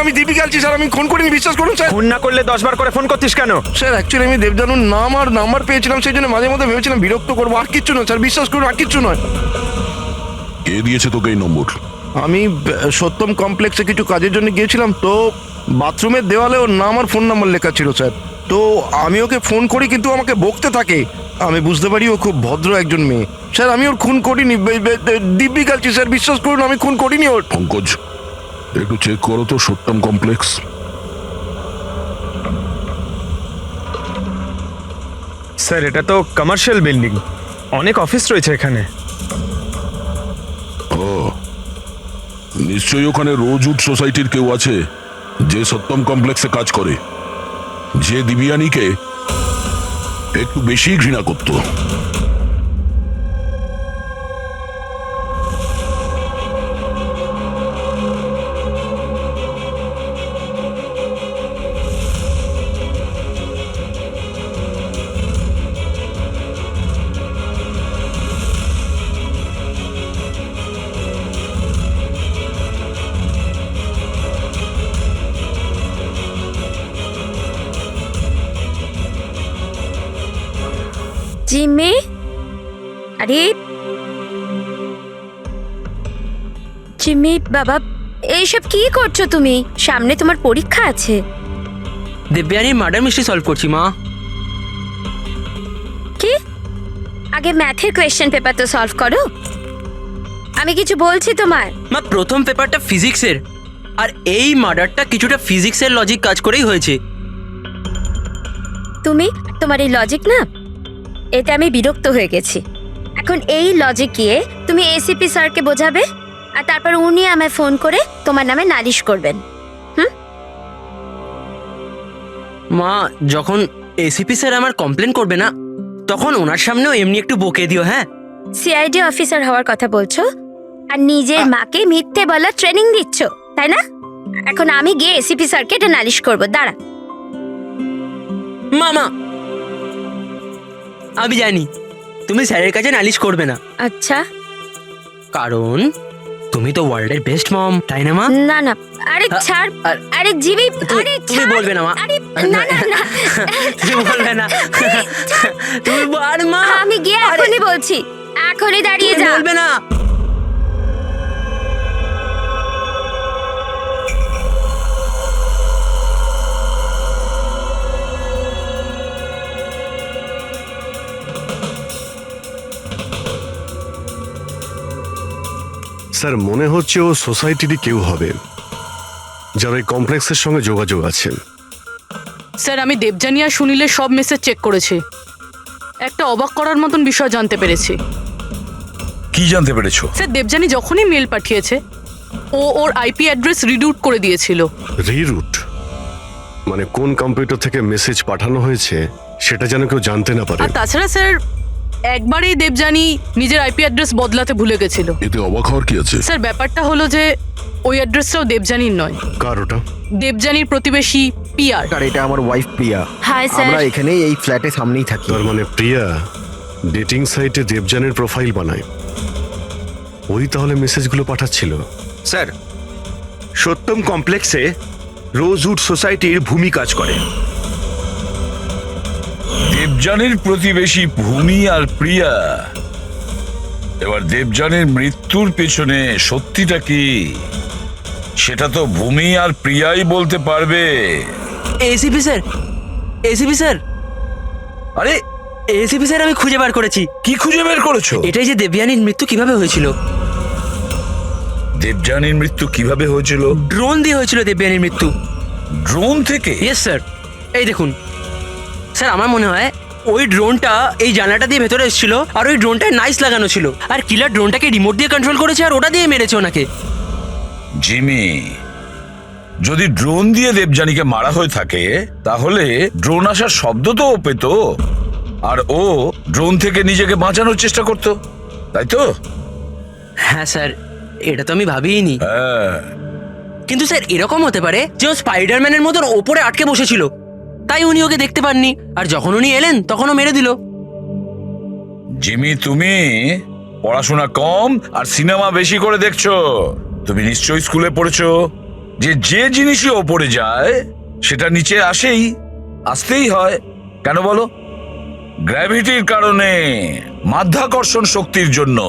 আমি দীপিকা আছি স্যার, আমি খুন করিনি, বিশ্বাস করুন স্যার। খুন না করলে 10 বার করে ফোন করতিস কেন? স্যার অ্যাকচুয়ালি আমি দেবজানুর নাম আর নাম্বার পেয়েছিলাম, সেই জন্য মাঝে মধ্যে ভেবেছিলাম বিরক্ত করবো, আর কিচ্ছু নয় স্যার, বিশ্বাস করুন, আর কিচ্ছু নয়। কে দিয়েছে তোকে এই নম্বর? আমি সত্যম কমপ্লেক্সে কিছু কাজের জন্য গিয়েছিলাম, তো বাথরুমের দেওয়ালে ওর নাম আর ফোন নাম্বার লেখা ছিল স্যার। তো আমি ওকে ফোন করি, কিন্তু আমাকে বকতে থাকে। আমি বুঝতে পারি ও খুব ভদ্র একজন মেয়ে। স্যার আমি ওর খুন করিনি, দিব্যি গালছি স্যার, বিশ্বাস করুন আমি খুন করিনি ওর। পঙ্কজ, একটু চেক করো তো সত্যম কমপ্লেক্স। স্যার এটা তো কমার্শিয়াল বিল্ডিং, অনেক অফিস রয়েছে এখানে। ও, নিশ্চয়ই ওখানে রোজউড সোসাইটির কেউ আছে যে সত্যম কমপ্লেক্সে কাজ করে, যে দিবিয়ানিকে একটু বেশি ঘৃণা করতো। জিম্মি, আরে জিম্মি বাবা, এইসব কি করছো তুমি? সামনে তোমার পরীক্ষা আছে। দেবযানীর মার্ডার মিস্ট্রি সলভ করছি মা। কি? আগে ম্যাথের কোয়েশ্চেন পেপার তো সলভ করো। আমি কিছু বলছি তোমার। মা, প্রথম পেপারটা ফিজিক্সের, আর এই মার্ডারটা কিছুটা ফিজিক্সের লজিক কাজ করেই হয়েছে। তোমার এই লজিক না, এতে আমি বিরক্ত হয়ে গেছি। এখন এই লজিক গিয়ে তুমি এসিপি স্যারকে বোঝাবে, আর তারপর উনি আমায় ফোন করে তোমার নামে নালিশ করবেন। মা, যখন এসিপি স্যার আমার কমপ্লেন করবে না, তখন ওনার সামনেও এমনি একটু বকে দিও। হ্যাঁ, সিআইডি অফিসার হওয়ার কথা বলছো আর নিজের মাকে মিথ্যে বলার ট্রেনিং দিচ্ছ, তাই না? এখন আমি গিয়ে এসিপি স্যারকে এটা নালিশ করবো, দাঁড়া। মা, আমি জানি তুমি স্যারের কাছে নালিশ করবে না। আচ্ছা, কারণ তুমি তো ওয়ার্ল্ডের বেস্ট মম, তাই না মা? না না, আরে ছাড়, আরে জিবি, আরে তুমি বলবে না মা। আরে না না না, তুমি বলবে না, তুমি আর মা, আমি গিয়ে এখনই বলছি, এখনই দাঁড়িয়ে তুমি যা। বলবে না। স্যার মনে হচ্ছে ও সোসাইটিরই কেউ হবে, যার ওই কমপ্লেক্সের সঙ্গে যোগাযোগ আছে। স্যার আমি দেবযানী আর সুনীলের সব মেসেজ চেক করেছি, একটা অবাক করার মতন বিষয় জানতে পেরেছি। কি জানতে পেরেছো? স্যার দেবযানী যখনই মেল পাঠিয়েছে ও ওর আইপি অ্যাড্রেস রিডিউট করে দিয়েছিল। রিরুট মানে কোন কম্পিউটার থেকে মেসেজ পাঠানো হয়েছে সেটা যেন কেউ জানতে না পারে। আর তাছাড়া স্যার একবারেই দেবযানী নিজের আইপি অ্যাড্রেস বদলাতে ভুলে গেছিল। এতে অবাক হওয়ার কি আছে? স্যার ব্যাপারটা হলো যে ওই অ্যাড্রেসটাও দেবযানীর নয়, কার ওটা? দেবযানীর প্রতিবেশী পিয়ার। আর এটা আমার ওয়াইফ প্রিয়া। হাই আমরা এখানে এই ফ্ল্যাটের সামনেই থাকি। তার মানে প্রিয়া ডেটিং সাইটে দেবযানীর প্রোফাইল বানায়, ওই তাহলে মেসেজগুলো পাঠাচ্ছিল। স্যার, সত্যম কমপ্লেক্সে রোজউড সোসাইটির ভূমি কাজ করে। দেবযানীর প্রতিবেশী ভূমি আর প্রিয়া। এবার দেবযানীর মৃত্যুর পেছনে সত্যিটা কি সেটা তো ভূমি আর প্রিয়াই বলতে পারবে। এসিপি স্যার, এসিপি স্যার, আরে এসিপি স্যার, আমি খুঁজে বার করেছি। কি খুঁজে বের করেছো? এটাই যে দেবযানীর মৃত্যু কিভাবে হয়েছিল। দেবযানীর মৃত্যু কিভাবে হয়েছিল? ড্রোন দিয়ে হয়েছিল দেবযানীর মৃত্যু। ড্রোন থেকে? ইয়েস স্যার, এই দেখুন স্যার, আমার মনে হয় ওই ড্রোনটা এই জানলাটা দিয়ে ভেতরে এসেছিল আর ওই ড্রোনটায় নাইস লাগানো ছিল আর কিলার ড্রোনটাকে রিমোট দিয়ে কন্ট্রোল করেছে আর ওটা দিয়ে মেরেছে ওনাকে। জিমি, যদি ড্রোন দিয়ে দেবযানীকে মারা হয়ে থাকে তাহলে ড্রোন আসার শব্দ তো ও পেত আর ও ড্রোন থেকে নিজেকে বাঁচানোর চেষ্টা করতো, তাই তো? হ্যাঁ স্যার, এটা তো আমি ভাবিইনি। হ্যাঁ, কিন্তু স্যার এরকম হতে পারে যে ও স্পাইডারম্যানের মতন ওপরে আটকে বসেছিল, তাই উনি ওকে দেখতে পাননি আর যখন উনি এলেন তখন ও মেরে দিল। জিমি, তুমি পড়াশোনা কম আর সিনেমা বেশি করে দেখছো। তুমি নিশ্চয়ই স্কুলে পড়েছো যে যে জিনিসই ওপরে যায় সেটা নিচে আসতেই হয়। কেন বলো? গ্র্যাভিটির কারণে, মাধ্যাকর্ষণ শক্তির জন্য।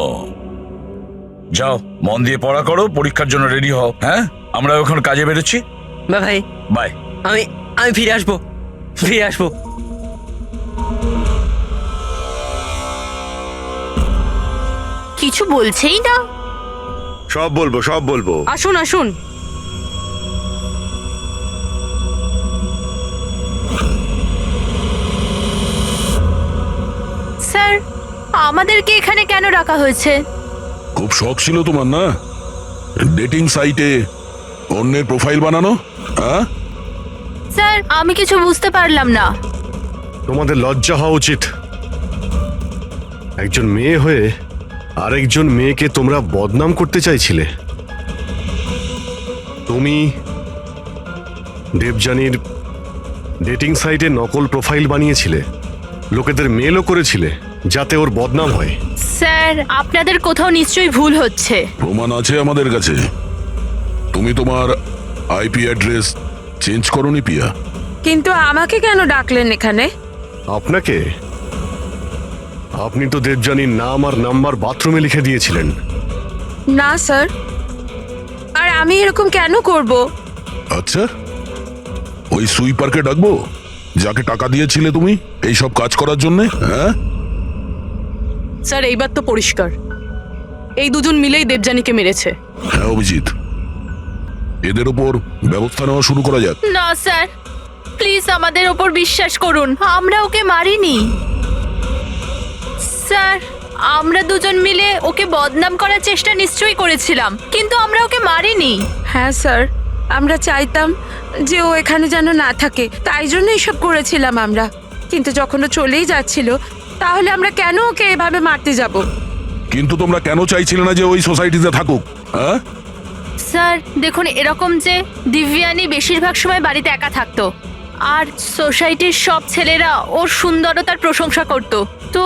যাও, মন দিয়ে পড়া করো, পরীক্ষার জন্য রেডি হও। হ্যাঁ, আমরা এখন কাজে বেরোচ্ছি। বা ভাই, বাই। আমি ফিরে আসবো। কিছু বলছেই না। সব বলবো। আসুন আসুন। স্যার, আমাদেরকে এখানে কেন রাখা হয়েছে? খুব শখ ছিল তোমার না ডেটিং সাইটে অন্যের প্রোফাইল বানানো? হ্যাঁ স্যার, আমি কিছু বুঝতে পারলাম না। তোমাদের লজ্জা হওয়া উচিত। একজন মেয়ে হয়ে আরেকজন মেয়েকে তোমরা বদনাম করতে চাইছিলে। তুমি দেবযানীর ডেটিং সাইটে নকল প্রোফাইল বানিয়েছিলে, লোকেদের মেলও করেছিলে যাতে ওর বদনাম হয়। স্যার, আপনাদের কোথাও নিশ্চয়ই ভুল হচ্ছে। প্রমাণ আছে আমাদের কাছে। তুমি তোমার আইপি অ্যাড্রেস চেঞ্জ করোনি পিয়া। কিন্তু আমাকে কেন ডাকলেন এখানে? আপনাকে? আপনি তো দেবযানীর নাম আর নাম্বার বাথরুমে লিখে দিয়েছিলেন। না স্যার, আর আমি এরকম কেন করব? আচ্ছা, ওই সুইপারকে ডাকবো যাকে টাকা দিয়েছিলে তুমি এই সব কাজ করার জন্য? হ্যাঁ স্যার এইবার তো পরিষ্কার, এই দুজন মিলেই দেবযানীকে মেরেছে। হ্যাঁ অভিজিৎ, এদের ওপর ব্যবস্থা নেওয়া শুরু করা যাক। না স্যার, প্লিজ আমাদের ওপর বিশ্বাস করুন, আমরা ওকে মারিনি। স্যার, আমরা দুজন মিলে ওকে বদনাম করার চেষ্টা নিশ্চয়ই করেছিলাম, কিন্তু আমরা ওকে মারিনি। হ্যাঁ স্যার, আমরা চাইতাম যে ও এখানে যেন না থাকে, তাই জন্য এসব করেছিলাম আমরা। কিন্তু যখন ও চলেই যাচ্ছিল, তাহলে আমরা কেন ওকে এভাবে মারতে যাব? কিন্তু তোমরা কেন চাইছিলে না যে ওই সোসাইটিতে থাকুক? হ্যাঁ স্যার দেখুন, এরকম যে দিব্যানী বেশিরভাগ সময় বাড়িতে একা থাকতো আর সোসাইটির সব ছেলেরা ওর সুন্দরতার প্রশংসা করত, তো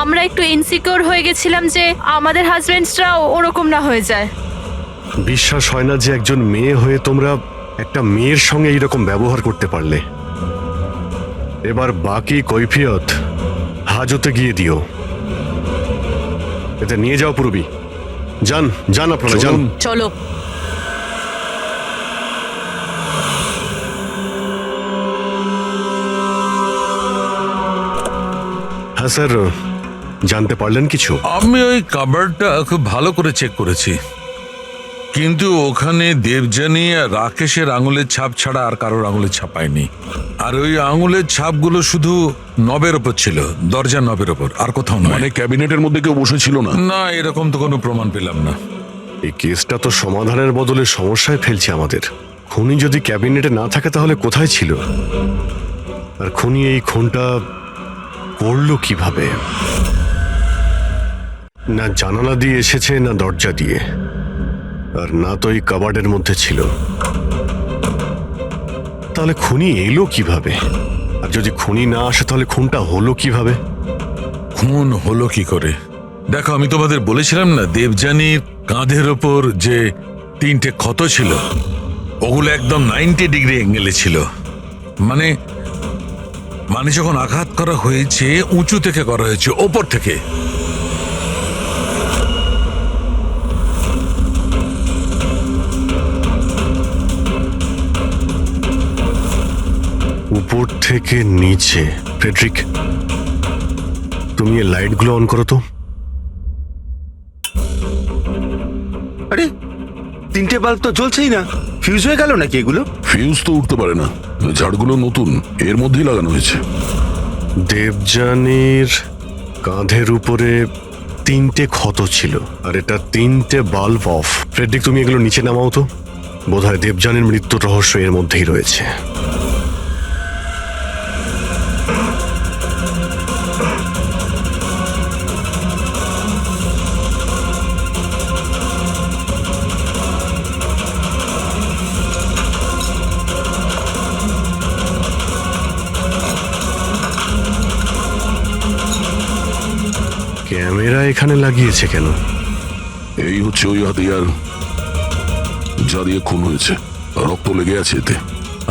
আমরা একটু ইনসিকিউর হয়ে গেছিলাম যে আমাদের হাজবেন্ডসরাও ওরকম না হয়ে যায়। বিশ্বাস হয় না যে একজন মেয়ে হয়ে তোমরা একটা মেয়ের সঙ্গে এইরকম ব্যবহার করতে পারলে। এবার বাকি কৈফিয়ত হাজতে গিয়ে দিও। এতে নিয়ে যাও পূর্বী। যান আপনারা যান। চলো। হ্যাঁ স্যার, জানতে পারলেন কিছু? আমি ওই কাবারটা খুব ভালো করে চেক করেছি। কিন্তু ওখানে দেবযানী আর রাকেশের আঙুলের ছাপ ছাড়া আর কারোর আঙুলের ছাপ পায়নি। আর ওই আঙুলের ছাপগুলো শুধু নবের ওপর ছিল, দরজার নবের ওপর, আর কোথাও নয়। মানে ক্যাবিনেটের মধ্যে কেউ বসেছিল না? না, এরকম তো কোনো প্রমাণ পেলাম না। এই কেসটা তো সমাধানের বদলে সমস্যায় ফেলছে আমাদের। খুনি যদি ক্যাবিনেটে না থাকে তাহলে কোথায় ছিল? আর খুনি এই খুনটা করলো কিভাবে? না জানালা দিয়ে এসেছে, না দরজা দিয়ে, আর না তো এই কাবার্ডের মধ্যে ছিল। তাহলে খুনি এলো কিভাবে? আর যদি খুনি না আসে তাহলে খুনটা হলো কিভাবে? খুন হলো কি করে? দেখো, আমি তোমাদের বলেছিলাম না, দেবযানীর কাঁধের ওপর যে 3টে ক্ষত ছিল, ওগুলো একদম 90 ডিগ্রি অ্যাঙ্গেলে ছিল। মানে যখন আঘাত করা হয়েছে, উঁচু থেকে করা হয়েছে, ওপর থেকে। উপর থেকে নিচে। ফ্রেডরিক, তুমি এই লাইটগুলো অন করো তো। আরে 3টে বাল্ব তো জ্বলছেই না, ফিউজ হয়ে গেল নাকি এগুলো? ফিউজ তো উঠতে পারে না, ঝাড়গুলো নতুন, এর মধ্যেই লাগানো হয়েছে। দেবযানীর কাঁধের উপরে 3টে ক্ষত ছিল, আর এটা 3টে বাল্ব অফ। ফ্রেডরিক, তুমি এগুলো নিচে নামাও তো। বোধহয় দেবযানীর মৃত্যুর রহস্য এর মধ্যেই রয়েছে। ক্যামেরা এখানে লাগিয়েছে কেন? এই হচ্ছে ওই হাতিয়ার যা দিয়ে খুন হয়েছে, রক্ত লেগে আছে এতে।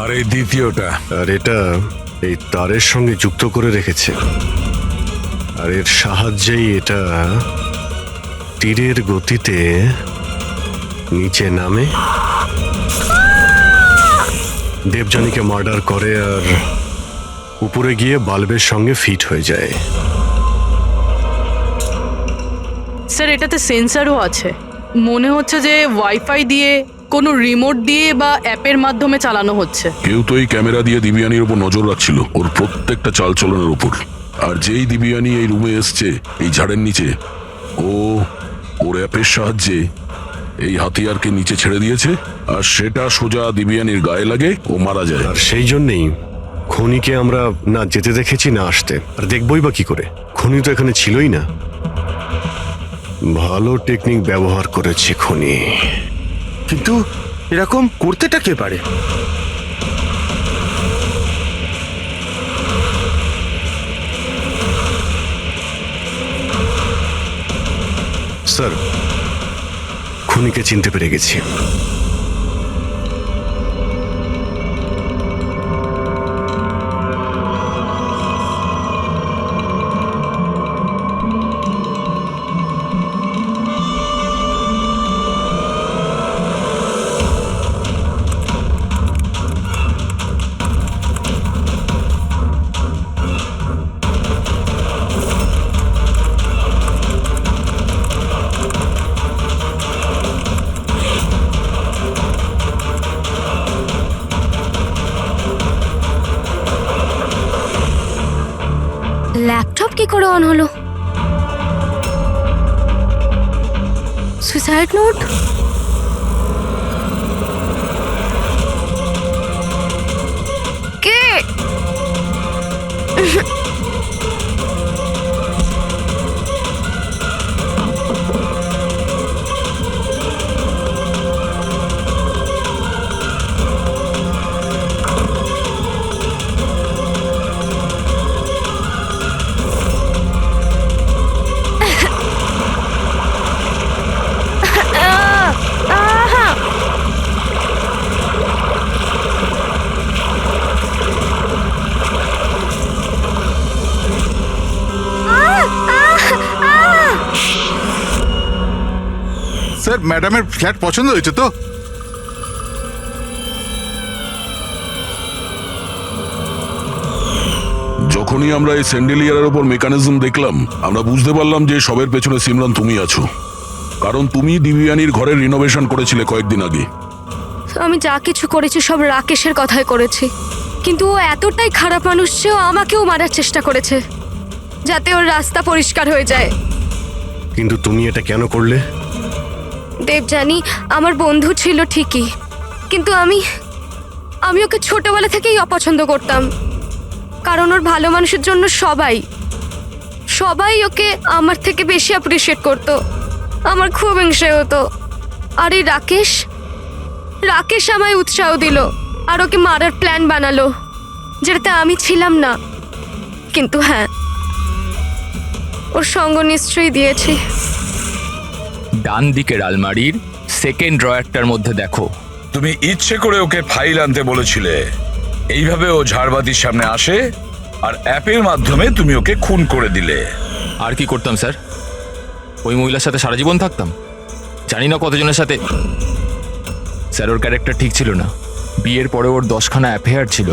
আর এই দ্বিতীয়টা, আর এটা এই তারের সঙ্গে যুক্ত করে রেখেছে, আর এর সাহায্যেই এটা তীরের গতিতে নিচে নামে, দেবযানীকে মার্ডার করে, আর উপরে গিয়ে বাল্বের সঙ্গে ফিট হয়ে যায়। স্যার, এটাতে সেন্সারও আছে। মনে হচ্ছে যে ওয়াইফাই দিয়ে, কোনো রিমোট দিয়ে বা অ্যাপের মাধ্যমে চালানো হচ্ছে। কেউ তো এই ক্যামেরা দিয়ে দিবিয়ানির উপর নজর রাখছিল, ওর প্রত্যেকটা চালচলনের উপর। আর যেই দিবিয়ানি এই রুমে এসছে এই ঝাড়ের নিচে, ওর অ্যাপের সাহায্যে এই হাতিয়ারকে নিচে ছেড়ে দিয়েছে, আর সেটা সোজা দিবিয়ানির গায়ে লাগে, ও মারা যায়। আর সেই জন্যেই খুনিকে আমরা না যেতে দেখেছি না আসতে। আর দেখবই বা কি করে? খুনি তো এখানে ছিলই না। ভালো টেকনিক ব্যবহার করেছে খুনি। কিন্তু এরকম করতেটা কে পারে? স্যার, খুনিকে চিনতে পেরে গেছি। ল্যাপটপ কি করে অন হলো? Suicide note? কে? স্যার, ম্যাডামের ফ্ল্যাট পছন্দ হয়েছে তো? যখনই আমরা এই স্যান্ডেলিয়ারের ওপর মেকানিজম দেখলাম, আমরা বুঝতে পারলাম যে সবের পেছনে সিমরান তুমি আছো। কারণ তুমি দিব্যানীর ঘরের রিনোভেশন করেছিলে কয়েকদিন আগে। আমি যা কিছু করেছি সব রাকেশের কথাই করেছি, কিন্তু ও এতটাই খারাপ মানুষ যে ও আমাকেও মারার চেষ্টা করেছে, যাতে ওর রাস্তা পরিষ্কার হয়ে যায়। কিন্তু তুমি এটা কেন করলে? দেবযানী আমার বন্ধু ছিল ঠিকই, কিন্তু আমি ওকে ছোটবেলা থেকেই অপছন্দ করতাম, কারণ ওর ভালো মানুষের জন্য সবাই ওকে আমার থেকে বেশি অ্যাপ্রিসিয়েট করতো। আমার খুব হিংসে হতো। আর এই রাকেশ আমায় উৎসাহ দিল আর ওকে মারার প্ল্যান বানালো, যেটাতে আমি ছিলাম না। কিন্তু হ্যাঁ, ওর সঙ্গ নিশ্চয়ই দিয়েছি। ডান দিকের আলমারির সেকেন্ড ড্রয়ারটার মধ্যে দেখো। তুমি ইচ্ছে করে ওকে ফাইল আনতে বলেছিলে, এইভাবে ও ঝাড়বাতির সামনে আসে আর অ্যাপের মাধ্যমে তুমি ওকে খুন করে দিলে। আর কি করতাম স্যার? ওই মহিলার সাথে সারা জীবন থাকতাম? জানি না কতজনের সাথে। স্যার, ওর ক্যারেক্টার ঠিক ছিল না। বিয়ের পরে ওর 10খানা অ্যাফেয়ার ছিল।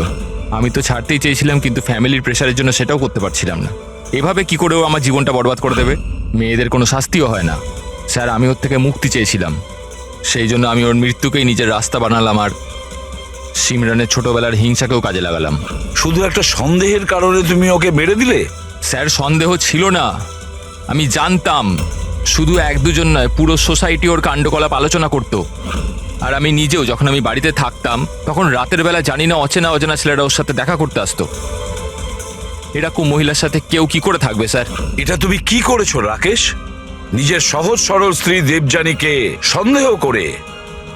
আমি তো ছাড়তেই চেয়েছিলাম, কিন্তু ফ্যামিলির প্রেশারের জন্য সেটাও করতে পারছিলাম না। এভাবে কি করে ও আমার জীবনটা বরবাদ করে দেবে? মেয়েদের কোনো শাস্তিও হয় না। স্যার, আমি ওর থেকে মুক্তি চেয়েছিলাম, সেই জন্য আমি ওর মৃত্যুকেই নিজের রাস্তা বানালাম আর সিমরানের ছোটবেলার হিংসাকেও কাজে লাগালাম। শুধু একটা সন্দেহের কারণে তুমি ওকে মেরে দিলে? স্যার, সন্দেহ ছিল না, আমি জানতাম। শুধু 1-2 জন নয়, পুরো সোসাইটি ওর কাণ্ডকলাপ আলোচনা করতো। আর আমি নিজেও যখন আমি বাড়িতে থাকতাম, তখন রাতের বেলা জানি না অচেনা ছেলেরা ওর সাথে দেখা করতে আসতো। এরকম মহিলার সাথে কেউ কি করে থাকবে স্যার? এটা তুমি কি করেছো রাকেশ? নিজের সহজ সরল স্ত্রী দেবযানীকে সন্দেহ করে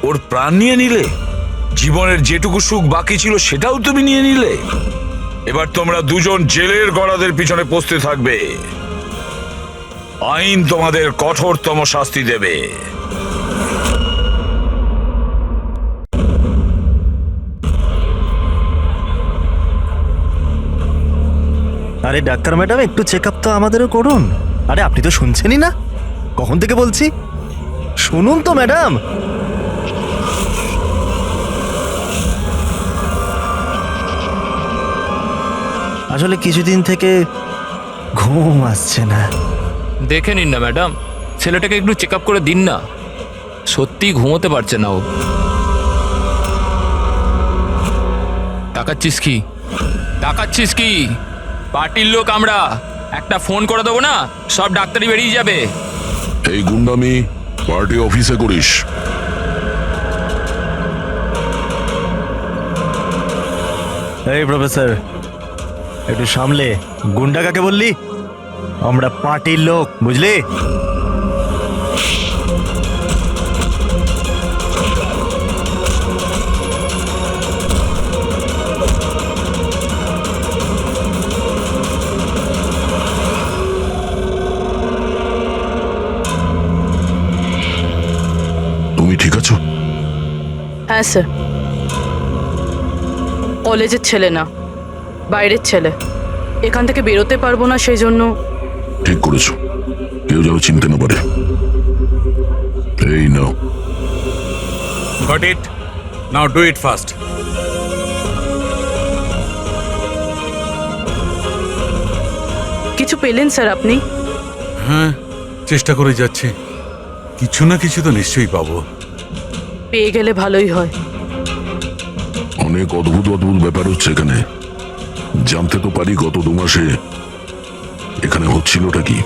ওর প্রাণ নিয়ে নিলে। জীবনের যেটুকু সুখ বাকি ছিল সেটাও তুমি নিয়ে নিলে। এবার তোমরা দুজন জেলের গড়াদের পিছনে পৌঁছতে থাকবে। আইন তোমাদের কঠোরতম শাস্তি দেবে। আরে ডাক্তার ম্যাডাম, একটু চেক আপ তো আমাদেরও করুন। আরে আপনি তো শুনছেনই না, কখন থেকে বলছি, শুনুন তো ম্যাডাম। আসলে কিছুদিন থেকে ঘুম আসছে না। দেখে নিন না ম্যাডাম, ছেলেটাকে একটু চেক আপ করে দিন না। সত্যি ঘুমোতে পারছে না ও। তাকাচ্ছিস কি? পার্টির লোক আমরা, একটা ফোন করে দেবো না, সব ডাক্তারি বেরিয়ে যাবে। এই গুন্ডামি পার্টি অফিসে করিস? এই প্রফেসর, একটু সামলে। গুন্ডা কাকে বললি? আমরা পার্টির লোক, বুঝলি? তুমি ঠিক আছো? হ্যাঁ স্যার, কলেজের ছেলে না, বাইরের ছেলে। এখান থেকে বেরোতে পারবো না, সেই জন্য। ঠিক করেছো, কেউ যেন চিনতে না পারে। এই নাও। Got it, now do it fast. কিছু পেলেন স্যার আপনি? হ্যাঁ, চেষ্টা করে যাচ্ছি, কিছু না কিছু তো নিশ্চয়ই পাবো। পেয়ে গেলে ভালোই হয়। অনেক অদ্ভুত ব্যাপার হচ্ছে এখানে। জানতে তো পারি গত 2 মাসে এখানে হচ্ছিলটা কি।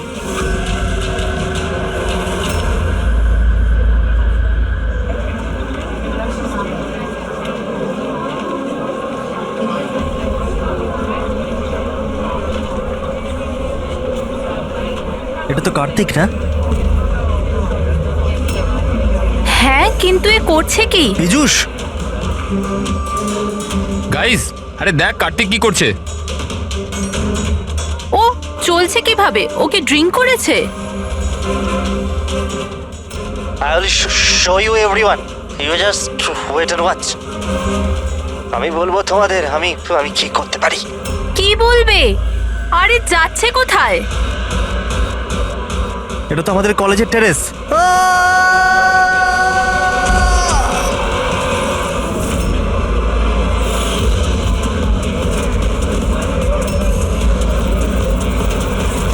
এটা তো কার্তিক না? হ্যাঁ, কিন্তু এ করছে কি? পীযূষ, গাইস, আরে দেখ কার্তিক কি করছে। ও চলছে কিভাবে? ওকে ড্রিঙ্ক করেছে? I will show you everyone. You just wait and watch. আমি বলবো তোমাদের আমি কি করতে পারি। কি বলবে? আরে যাচ্ছে কোথায়? এটা তো আমাদের কলেজের টেরেস।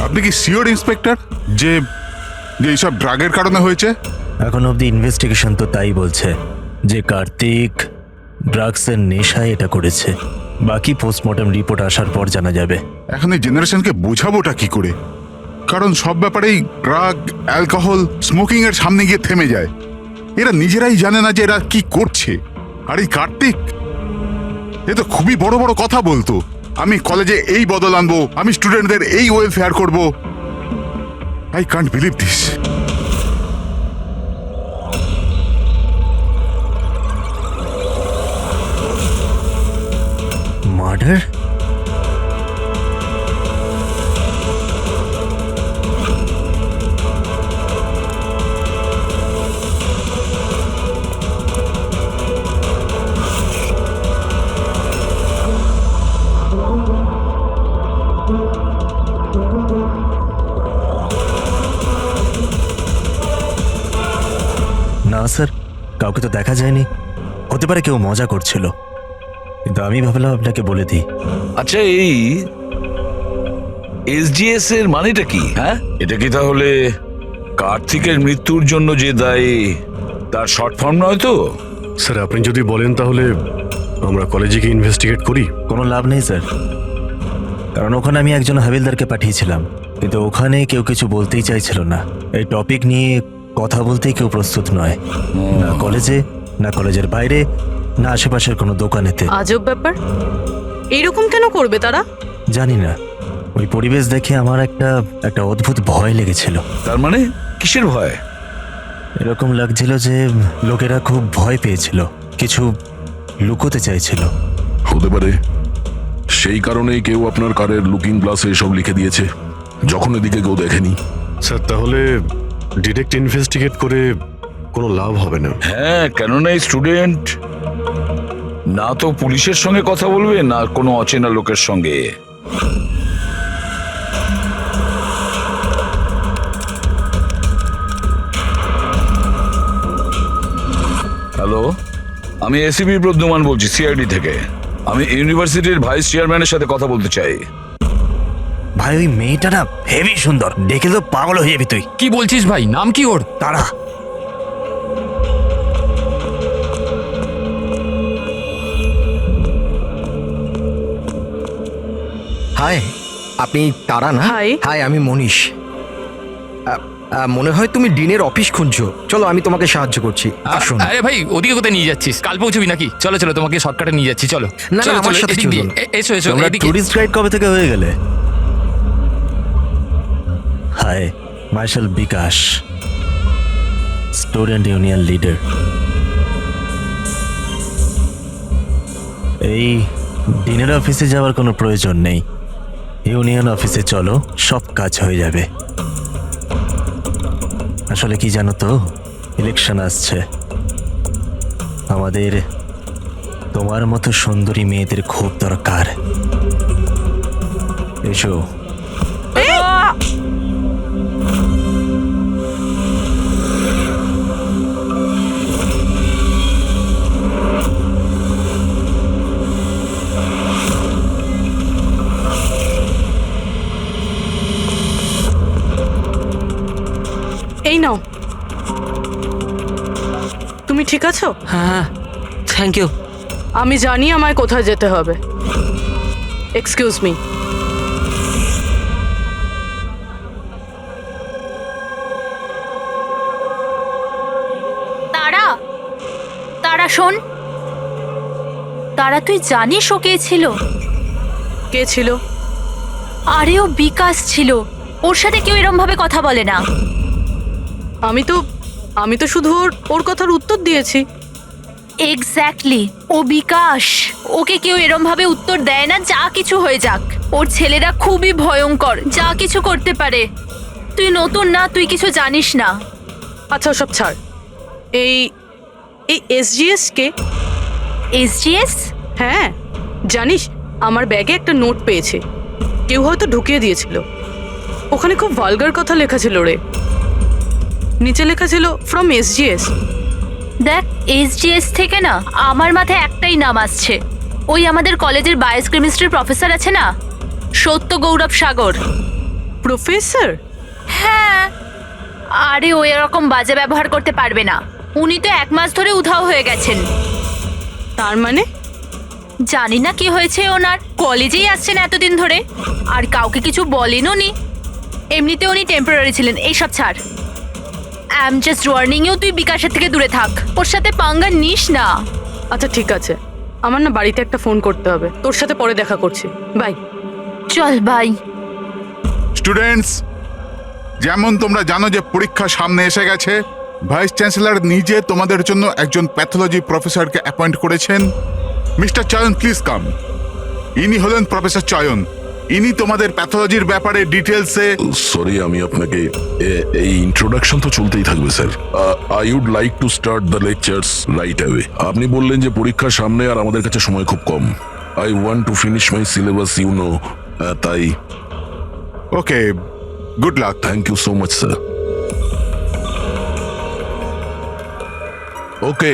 আপনি কি সিওর ইন্সপেক্টর যে যে এইসব ড্রাগের কারণে হয়েছে? এখন অবধি ইনভেস্টিগেশন তো তাই বলছে যে কার্তিক ড্রাগসের নেশায় এটা করেছে। বাকি পোস্টমর্টম রিপোর্ট আসার পর জানা যাবে। এখন এই জেনারেশনকে বোঝাবোটা কি করে? কারণ সব ব্যাপারেই ড্রাগ, অ্যালকোহল, স্মোকিং এর সামনে গিয়ে থেমে যায়। এরা নিজেরাই জানে না যে এরা কি করছে। আর এই কার্তিক, এ তো খুবই বড় বড় কথা বলতো, আমি কলেজে এই বদল আনবো, আমি স্টুডেন্টদের এই ওয়েলফেয়ার করব। I can't believe this. Murder? না স্যার, কাউকে তো দেখা যায়নি। হতে পারে কেউ মজা করছিল, কিন্তু আমি ভাবলাম আপনাকে বলে দিই। আচ্ছা, এই এসজিএস এর মানেটা কি? হ্যাঁ, এটা কি তাহলে কার্তিকের মৃত্যুর জন্য যে দায়ী তার শর্ট ফর্ম নয় তো? স্যার আপনি যদি বলেন তাহলে আমরা কলেজে গিয়ে ইনভেস্টিগেট করি। কোনো লাভ নেই স্যার, কারণ ওখানে আমি একজন হাবিলদারকে পাঠিয়েছিলাম, কিন্তু ওখানে কেউ কিছু বলতেই চাইছিল না। এই টপিক নিয়ে কথা বলতেই কেউ প্রস্তুত নয়, না কলেজে, না কলেজের বাইরে, না আশেপাশের কোনো দোকানেতে। আজব ব্যাপার, এইরকম কেন করবে তারা? জানি না, ওই পরিবেশ দেখে আমার একটা অদ্ভুত ভয় লেগেছিল। তার মানে কিসের ভয়? এরকম লাগছিল যে লোকেরা খুব ভয় পেয়েছিল, কিছু লুকোতে চাইছিল। হতে পারে সেই কারণেই কেউ আপনার কারের লুকিং গ্লাসে এসব লিখে দিয়েছে, যখন এদিকে কেউ দেখেনি। স্যার তাহলে ডিরেক্ট ইনভেস্টিগেট করে কোনো লাভ হবে না। হ্যাঁ, কেননা এই স্টুডেন্ট না তো পুলিশের সঙ্গে কথা বলবে, না কোনো অচেনা লোকের সঙ্গে। হ্যালো, আমি এসিপি প্রদ্যুমান বলছি, সিআইডি থেকে। আমি ইউনিভার্সিটির ভাইস চেয়ারম্যানের সাথে কথা বলতে চাই। ভাই ওই মেয়েটা না হেভি সুন্দর, দেখে তো পাগল হয়ে যাবি তুই। কি বলছিস ভাই? নাম কি ওর? তারা হাই, আপনি তারা না? Hi. হাই, আমি মনীষ। মনে হয় তুমি ডিনের অফিস খুঁজছো। চলো আমি তোমাকে সাহায্য করছি, আসুন। আরে ভাই, ওদিকে কোথায় নিয়ে যাচ্ছিস? কাল পৌঁছবি নাকি? চলো চলো, তোমাকে শর্টকাটে নিয়ে যাচ্ছি, চলো। না, চলো, আমার চলো, সাথে এদিক দিয়ে। চলুন। এসো এসো, তোমরা এদিকে। টুরিস্ট গাইড কবে থেকে হয়ে গেলে? হাই, মাইশাল বিকাশ, স্টুডেন্ট ইউনিয়ন লিডার। এই ডিনের অফিসে যাওয়ার কোনো প্রয়োজন নেই, ইউনিয়ন অফিসে চলো, সব কাজ হয়ে যাবে। আসলে কি জানো তো, ইলেকশন আসছে, আমাদের তোমার মতো সুন্দরী মেয়েদের খুব দরকার। এসো। এই নাও। তুমি ঠিক আছো? হ্যাঁ, থ্যাংক ইউ। আমি জানি আমায় কোথায় যেতে হবে। Excuse me. তারা, তারা শোন। তারা, তুই জানিস ও কে ছিল? কে ছিল? আরে ও বিকাশ ছিল, ওর সাথে কেউ এরম ভাবে কথা বলে না। আমি তো শুধু ওর কথার উত্তর দিয়েছি। এক্স্যাক্টলি, ও বিকাশ। ওকে কেউ এরম ভাবে উত্তর দেয় না, যা কিছু হয়ে যাক। ওর ছেলেরা খুবই ভয়ঙ্কর, যা কিছু করতে পারে। তুই নতুন না, তুই কিছু জানিস না। আচ্ছা সব ছাড়। এই এসজিএস কে? এসজিএস? হ্যাঁ, জানিস আমার ব্যাগে একটা নোট পেয়েছে, কেউ হয়তো ঢুকিয়ে দিয়েছিল। ওখানে খুব ভালগার কথা লেখা ছিল রে। নিচে লেখা ছিল ফ্রম এসজিএস। দেখ, এসজিএস থেকে না আমার মাথায় একটাই নাম আসছে। ওই আমাদের কলেজের বায়োকেমিস্ট্রির প্রফেসর আছে না, সত্য গৌরব সাগর। প্রফেসর? হ্যাঁ, আরে ও এরকম বাজে ব্যবহার করতে পারবে না। উনি তো 1 মাস ধরে উধাও হয়ে গেছেন। তার মানে জানি না কি হয়েছে ওনার, কলেজেই আসছেন এতদিন ধরে আর কাউকে কিছু বলেন উনি। এমনিতে উনি টেম্পোরারি ছিলেন, এইসব ছাড়। I am just warning you, তুই বিকাশের থেকে দূরে থাক, ওর সাথে পাঙ্গা নিস না। আচ্ছা ঠিক আছে, আমার না বাড়িতে একটা ফোন করতে হবে, তোর সাথে পরে দেখা করছি, বাই। চল বাই। স্টুডেন্টস, যেমন তোমরা জানো যে পরীক্ষা সামনে এসে গেছে, ভাইস চ্যান্সেলর নিজে তোমাদের জন্য একজন প্যাথোলজি প্রফেসরকে অ্যাপয়েন্ট করেছেন। মিস্টার চয়ন, প্লিজ কাম। ইনি হলেন প্রফেসর চয়ন। ইনি তোমাদের প্যাথোলজির ব্যাপারে ডিটেলসে। সরি, আমি আপনাকে এই ইন্ট্রোডাকশন তো চলতেই থাকবে sir. I would like to start the lectures right away. আপনি বললেন যে পরীক্ষা সামনে আর আমাদের কাছে সময় খুব কম। I want to finish my syllabus, you know, তাই। Okay, good luck. Thank you so much sir. Okay,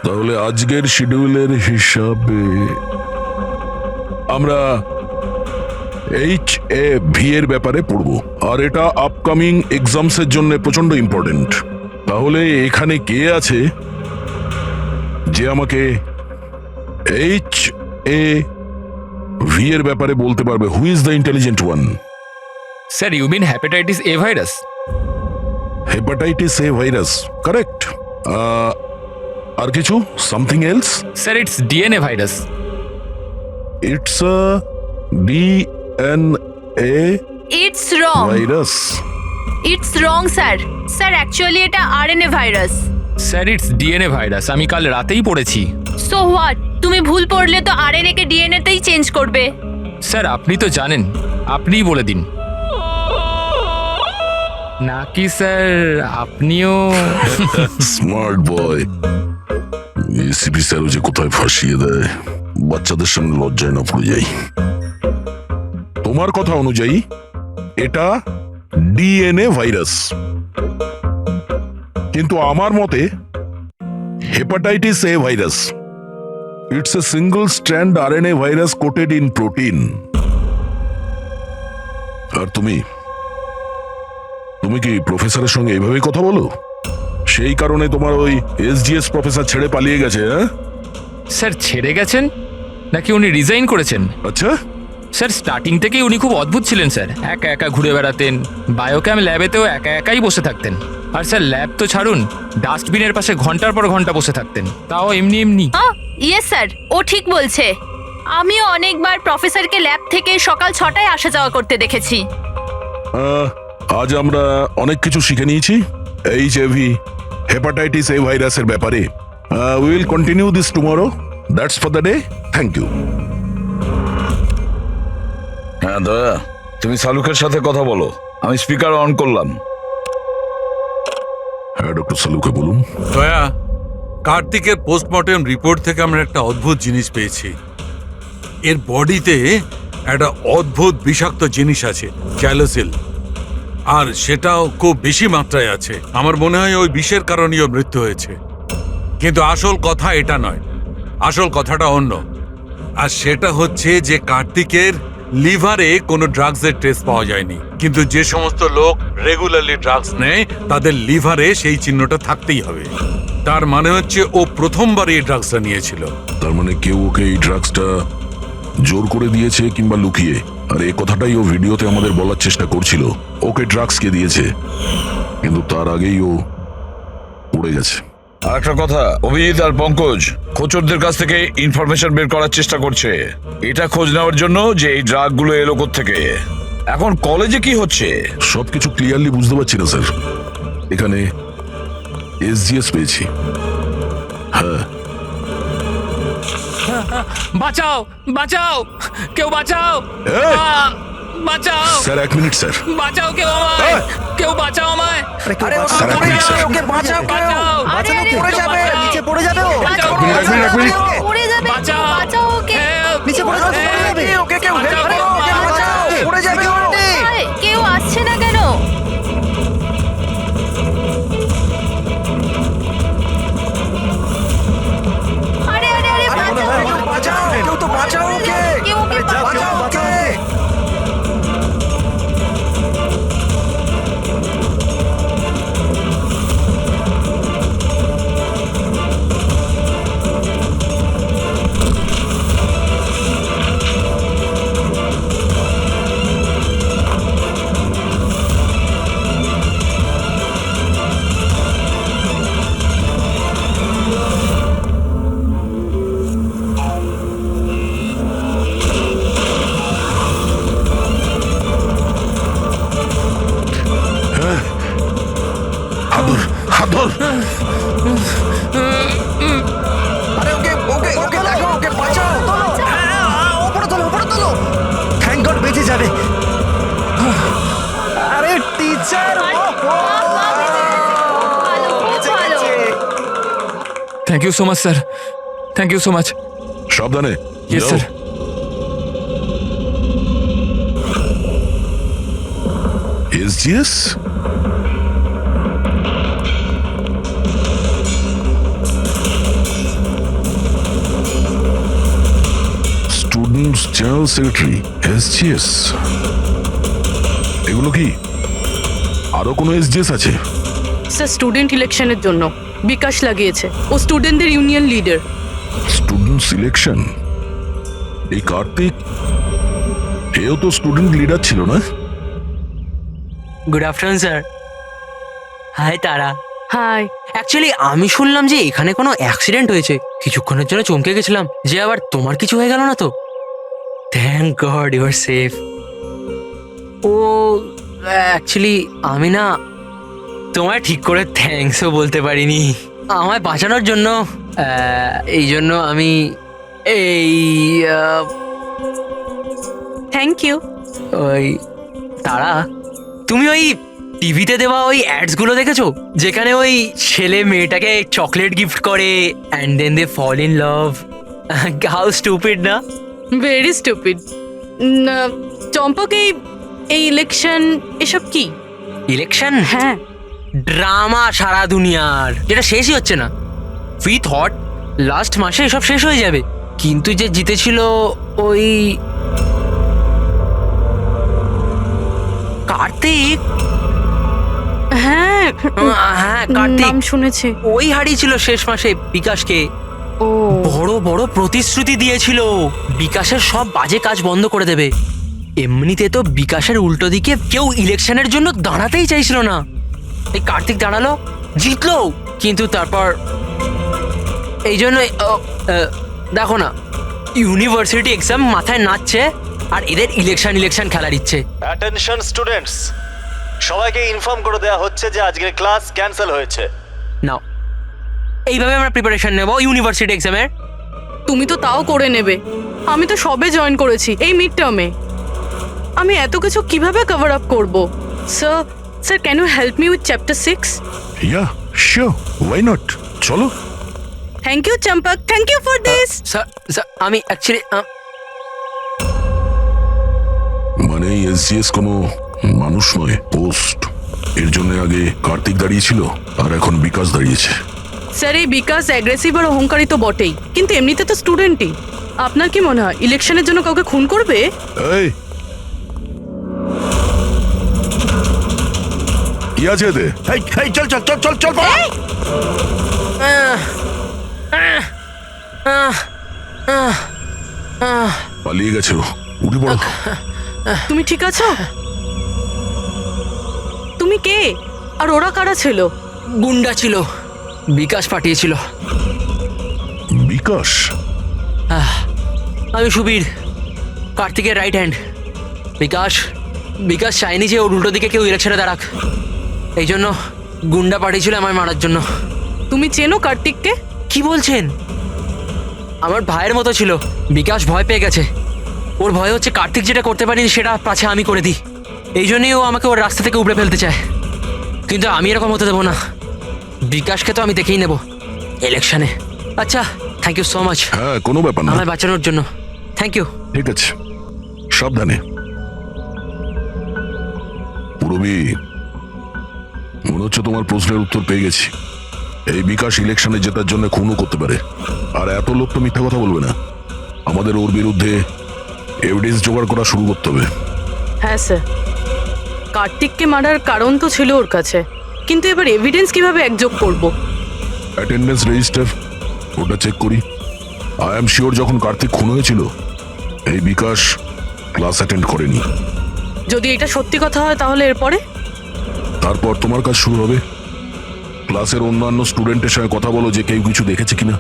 তাহলে আজকের শিডিউলের হিসাবে আমরা HAV এর ব্যাপারে পড়বো, আর এটা আপকামিং এক্সামস এর জন্য প্রচন্ড ইম্পর্টেন্ট। তাহলে এখানে কে আছে যে আমাকে HAV এর ব্যাপারে বলতে পারবে? Who is the intelligent one? Sir, you mean hepatitis A virus? Hepatitis A virus, correct. আর কিছু, something else? Sir, it's DNA virus. It's a DNA it's wrong. Virus. It's wrong sir. Sir actually এটা RNA virus. Sir, it's DNA virus, আমি কাল রাতেই পড়েছি। So what, তুমি ভুল পড়লে তো আরএনএ কে ডিএনএ তেই চেঞ্জ করবে। স্যার, আপনি তো জানেন, আপনিই বলে দিন। নাকি স্যার আপনিও? Smart boy. এসিপি স্যারও যে কোথায় ফাঁসিয়ে দেয়, বাচ্চাদের সামনে লজ্জায় না পড়ে যাই। তোমার কথা অনুযায়ী এটা ডিএনএ ভাইরাস, কিন্তু আমার মতে hepatitis A virus. It's a single strand RNA virus coated in protein. আর তুমি কি প্রফেসরের সঙ্গে এইভাবেই কথা বলো? সেই কারণে তোমার ওই SGS প্রফেসর ছেড়ে পালিয়ে গেছে? হ্যাঁ স্যার, ছেড়ে গেছেন নাকি উনি রিজাইন করেছেন? আচ্ছা, স্যার, স্টার্টিং থেকেই উনি খুব অদ্ভুত ছিলেন স্যার। একা একা ঘুরে বেড়াতেন, বায়োক্যাম ল্যাবেতেও একা একাই বসে থাকতেন। আর স্যার, ল্যাব তো ছাড়ুন, ডাস্টবিনের পাশে ঘন্টার পর ঘন্টা বসে থাকতেন, তাও এমনি এমনি। ইয়েস স্যার, ও ঠিক বলছে। আমিও অনেকবার প্রফেসরকে ল্যাব থেকে সকাল 6টায় আসা যাওয়া করতে দেখেছি। আজ আমরা অনেক কিছু শিখে নিয়েছি HAV, হেপাটাইটিস এ ভাইরাসের ব্যাপারে। We will continue this tomorrow. That's for the day. Thank you. হ্যাঁ দয়া, তুমি সালুকের সাথে কথা বলো। আমি স্পিকার অন করলাম। হ্যাঁ ডক্টর সালুকে বলুন। দয়া, কার্তিকের পোস্টমর্টেম রিপোর্ট থেকে আমরা একটা অদ্ভুত জিনিস পেয়েছি। এর বডিতে একটা অদ্ভুত বিষাক্ত জিনিস আছে, ক্যালোসিল, আর সেটাও খুব বেশি মাত্রায় আছে। আমার মনে হয় ওই বিষের কারণেই ওর মৃত্যু হয়েছে। কিন্তু আসল কথা এটা নয়, আসল কথাটা অন্য। আর সেটা হচ্ছে যে কার্তিকের লিভারে কোনো ড্রাগসের টেস্ট পাওয়া যায়নি, কিন্তু যে সমস্ত লোক রেগুলারলি ড্রাগস নেয় তাদের লিভারে সেই চিহ্নটা থাকতেই হবে। তার মানে হচ্ছে ও প্রথমবার এই ড্রাগসটা নিয়েছিল। তার মানে কেউ ওকে এই ড্রাগসটা জোর করে দিয়েছে কিংবা লুকিয়ে। আর এই কথাটাই ও ভিডিওতে আমাদের বলার চেষ্টা করছিল, ওকে ড্রাগস কে দিয়েছে, কিন্তু তার আগেই ও পড়ে গেছে। আর একটা কথা, অভিজিৎ আর পঙ্কজ খোঁচরদের কাছ থেকে ইনফরমেশন বের করার চেষ্টা করছে, এটা খোঁজ নেওয়ার জন্য যে এই ড্রাগ গুলো এলো থেকে। এখন কলেজে কি হচ্ছে সবকিছু ক্লিয়ারলি বুঝতে পারছি না স্যার। এখানে SGS পেয়েছি। হ্যাঁ, বাঁচাও, বাঁচাও, কেউ বাঁচাও, বাঁচাও স্যার 1 মিনিট স্যার। বাঁচাও, কেউ আমায়, কেউ বাঁচাও আমায়। Sir 1 minute sir. ওকে বাঁচাও, বাঁচাও, পড়ে যাবে, নিচে পড়ে যাবে ও। বাঁচাও, এক মিনিট। পড়ে যাবে, বাঁচাও, বাঁচাও ওকে। নিচে পড়ে যাবে, পড়ে যাবে। ওকে কেউ হেল্প করো, ওকে বাঁচাও, পড়ে যাবে ও। আরে, কেউ আসছে না কেন? আরে আরে আরে, বাঁচাও, কেউ তো বাঁচাও ওকে। কেউ ওকে বাঁচাও ওকে। Thank you so much sir, thank you so much. সাবধানে ইয়েস যাও। Sir. SGS? Students general secretary, SGS। এগুলো কি আরো কোনো SGS আছে? স্যার স্টুডেন্ট ইলেকশনের জন্য বিকাশ লাগিয়েছে, ও স্টুডেন্টদের ইউনিয়ন লিডার। Student selection? এই কার্তিক, এও তো স্টুডেন্ট লিডার ছিল না? Good afternoon sir. হাই তারা। হাই। অ্যাকচুয়ালি আমি শুনলাম যে এখানে কোনো অ্যাক্সিডেন্ট হয়েছে, কিছুক্ষণের জন্য চমকে গেছিলাম যে আবার তোমার কিছু হয়ে গেল না তো। Thank God you are safe. ও অ্যাকচুয়ালি আমি না তোমায় ঠিক করে থ্যাঙ্কসও বলতে পারিনি আমায় বাঁচানোর জন্য। এই জন্য আমি এই থ্যাংক ইউ। ওই তারা, তুমি ওই টিভিতে দেওয়া ওই অ্যাডসগুলো দেখেছো যেখানে ওই ছেলে মেয়েটাকে চকলেট গিফট করে and then they fall in love? How stupid না? Very stupid. চম্পক, এই ইলেকশন এসব কি? ইলেকশন? হ্যাঁ। ড্রামা সারা দুনিয়ার, যেটা শেষই হচ্ছে না। উই থট লাস্ট মাসে এসব শেষ হয়ে যাবে, কিন্তু যে জিতেছিল ওই কার্তিক। হ্যাঁ হ্যাঁ কার্তিক নাম শুনেছি। ওই হারিয়েছিল শেষ মাসে বিকাশকে। ও বড় বড় প্রতিশ্রুতি দিয়েছিল বিকাশের সব বাজে কাজ বন্ধ করে দেবে। এমনিতে তো বিকাশের উল্টো দিকে কেউ ইলেকশনের জন্য দাঁড়াতেই চাইছিল না। এই কার্তিক দাঁড়ালো, জিতলো, কিন্তু তারপর এই জন্য দেখো না, ইউনিভার্সিটি এক্সাম মাথায় নাচছে আর এদের ইলেকশন খেলার ইচ্ছে। অ্যাটেনশন স্টুডেন্টস, সবাইকে ইনফর্ম করে দেওয়া হচ্ছে যে আজকের ক্লাস ক্যান্সেল হয়েছে। নাও, এইভাবে আমরা প্রিপারেশন নেব ইউনিভার্সিটি এক্সামের। তুমি তো তাও করে নেবে, আমি তো সবে জয়েন করেছি এই মিড টার্মে। আমি এত কিছু কিভাবে কভার আপ করব? Sir can you help me with chapter 6? Yeah sure, why not, চলো। Thank you Champak, thank you for this. Sir আমি অ্যাকচুয়ালি মানে SGS কোনো মানুষ নয়, পোস্ট। এর জন্য আগে কার্তিক দাঁড়িয়েছিল আর এখন বিকাশ দাঁড়িয়েছে। স্যার এই বিকাশ অ্যাগ্রেসিভ আর অহংকারী তো বটেই, কিন্তু এমনিতে তো স্টুডেন্টই। আপনার কি মনে হয় ইলেকশনের জন্য কাউকে খুন করবে? এই কি আছে এতে? চল চল চল চল চল পালা। পালিয়ে গেছে ও, উঠে পড়ো। তুমি ঠিক আছো? তুমি কে আর ওরা কারা ছিল? গুন্ডা ছিল, বিকাশ পাঠিয়েছিল। বিকাশ? আমি সুবীর, কার্তিকের রাইট হ্যান্ড। বিকাশ চায়নি যে ওর উল্টো দিকে কেউ ইলেকশনে দাঁড়াক, এই জন্য গুন্ডা পাঠিয়েছিল আমায় মারার জন্য। তুমি চেনো কার্তিককে? কি বলছেন? আমার ভাইয়ের মতো ছিল। বিকাশ ভয় পেয়ে গেছে, ওর ভয় হচ্ছে কার্তিক যেটা করতে পারিনি সেটা পাছে আমি করে দিই। এই জন্যই ও আমাকে ওর রাস্তা থেকে উপড়ে ফেলতে চায়, কিন্তু আমি এরকম হতে দেবো না। বিকাশকে তো আমি দেখেই নেব ইলেকশনে। আচ্ছা, থ্যাংক ইউ সো মাচ। হ্যাঁ, কোনো ব্যাপার না, আমায় বাঁচানোর জন্য থ্যাংক ইউ। ঠিক আছে, সাবধানে। পুরবি, মনে হচ্ছে তোমার প্রশ্নের উত্তর পেয়ে গেছি। এই বিকাশ ইলেকশনে জেতার জন্য খুনও করতে পারে, আর এত লোক তো মিথ্যা কথা বলবে না। আমাদের ওর বিরুদ্ধে এভিডেন্স জোগাড় করা শুরু করতে হবে। হ্যাঁ স্যার, কার্তিককে মারার কারণ তো ছিল ওর কাছে, কিন্তু এবার এভিডেন্স কিভাবে একযোগ করব? অ্যাটেন্ডেন্স রেজিস্টার, ওটা চেক করি। আই এম শিওর যখন কার্তিক খুন হয়েছিল এই বিকাশ ক্লাস অ্যাটেন্ড করেনি। যদি এটা সত্যি কথা হয় তাহলে এরপরে? তারপর তোমার কাজ শুরু হবে। ক্লাসের অন্যান্য স্টুডেন্টের সঙ্গে কথা বলো যে কেউ কিছু দেখেছে কিনা।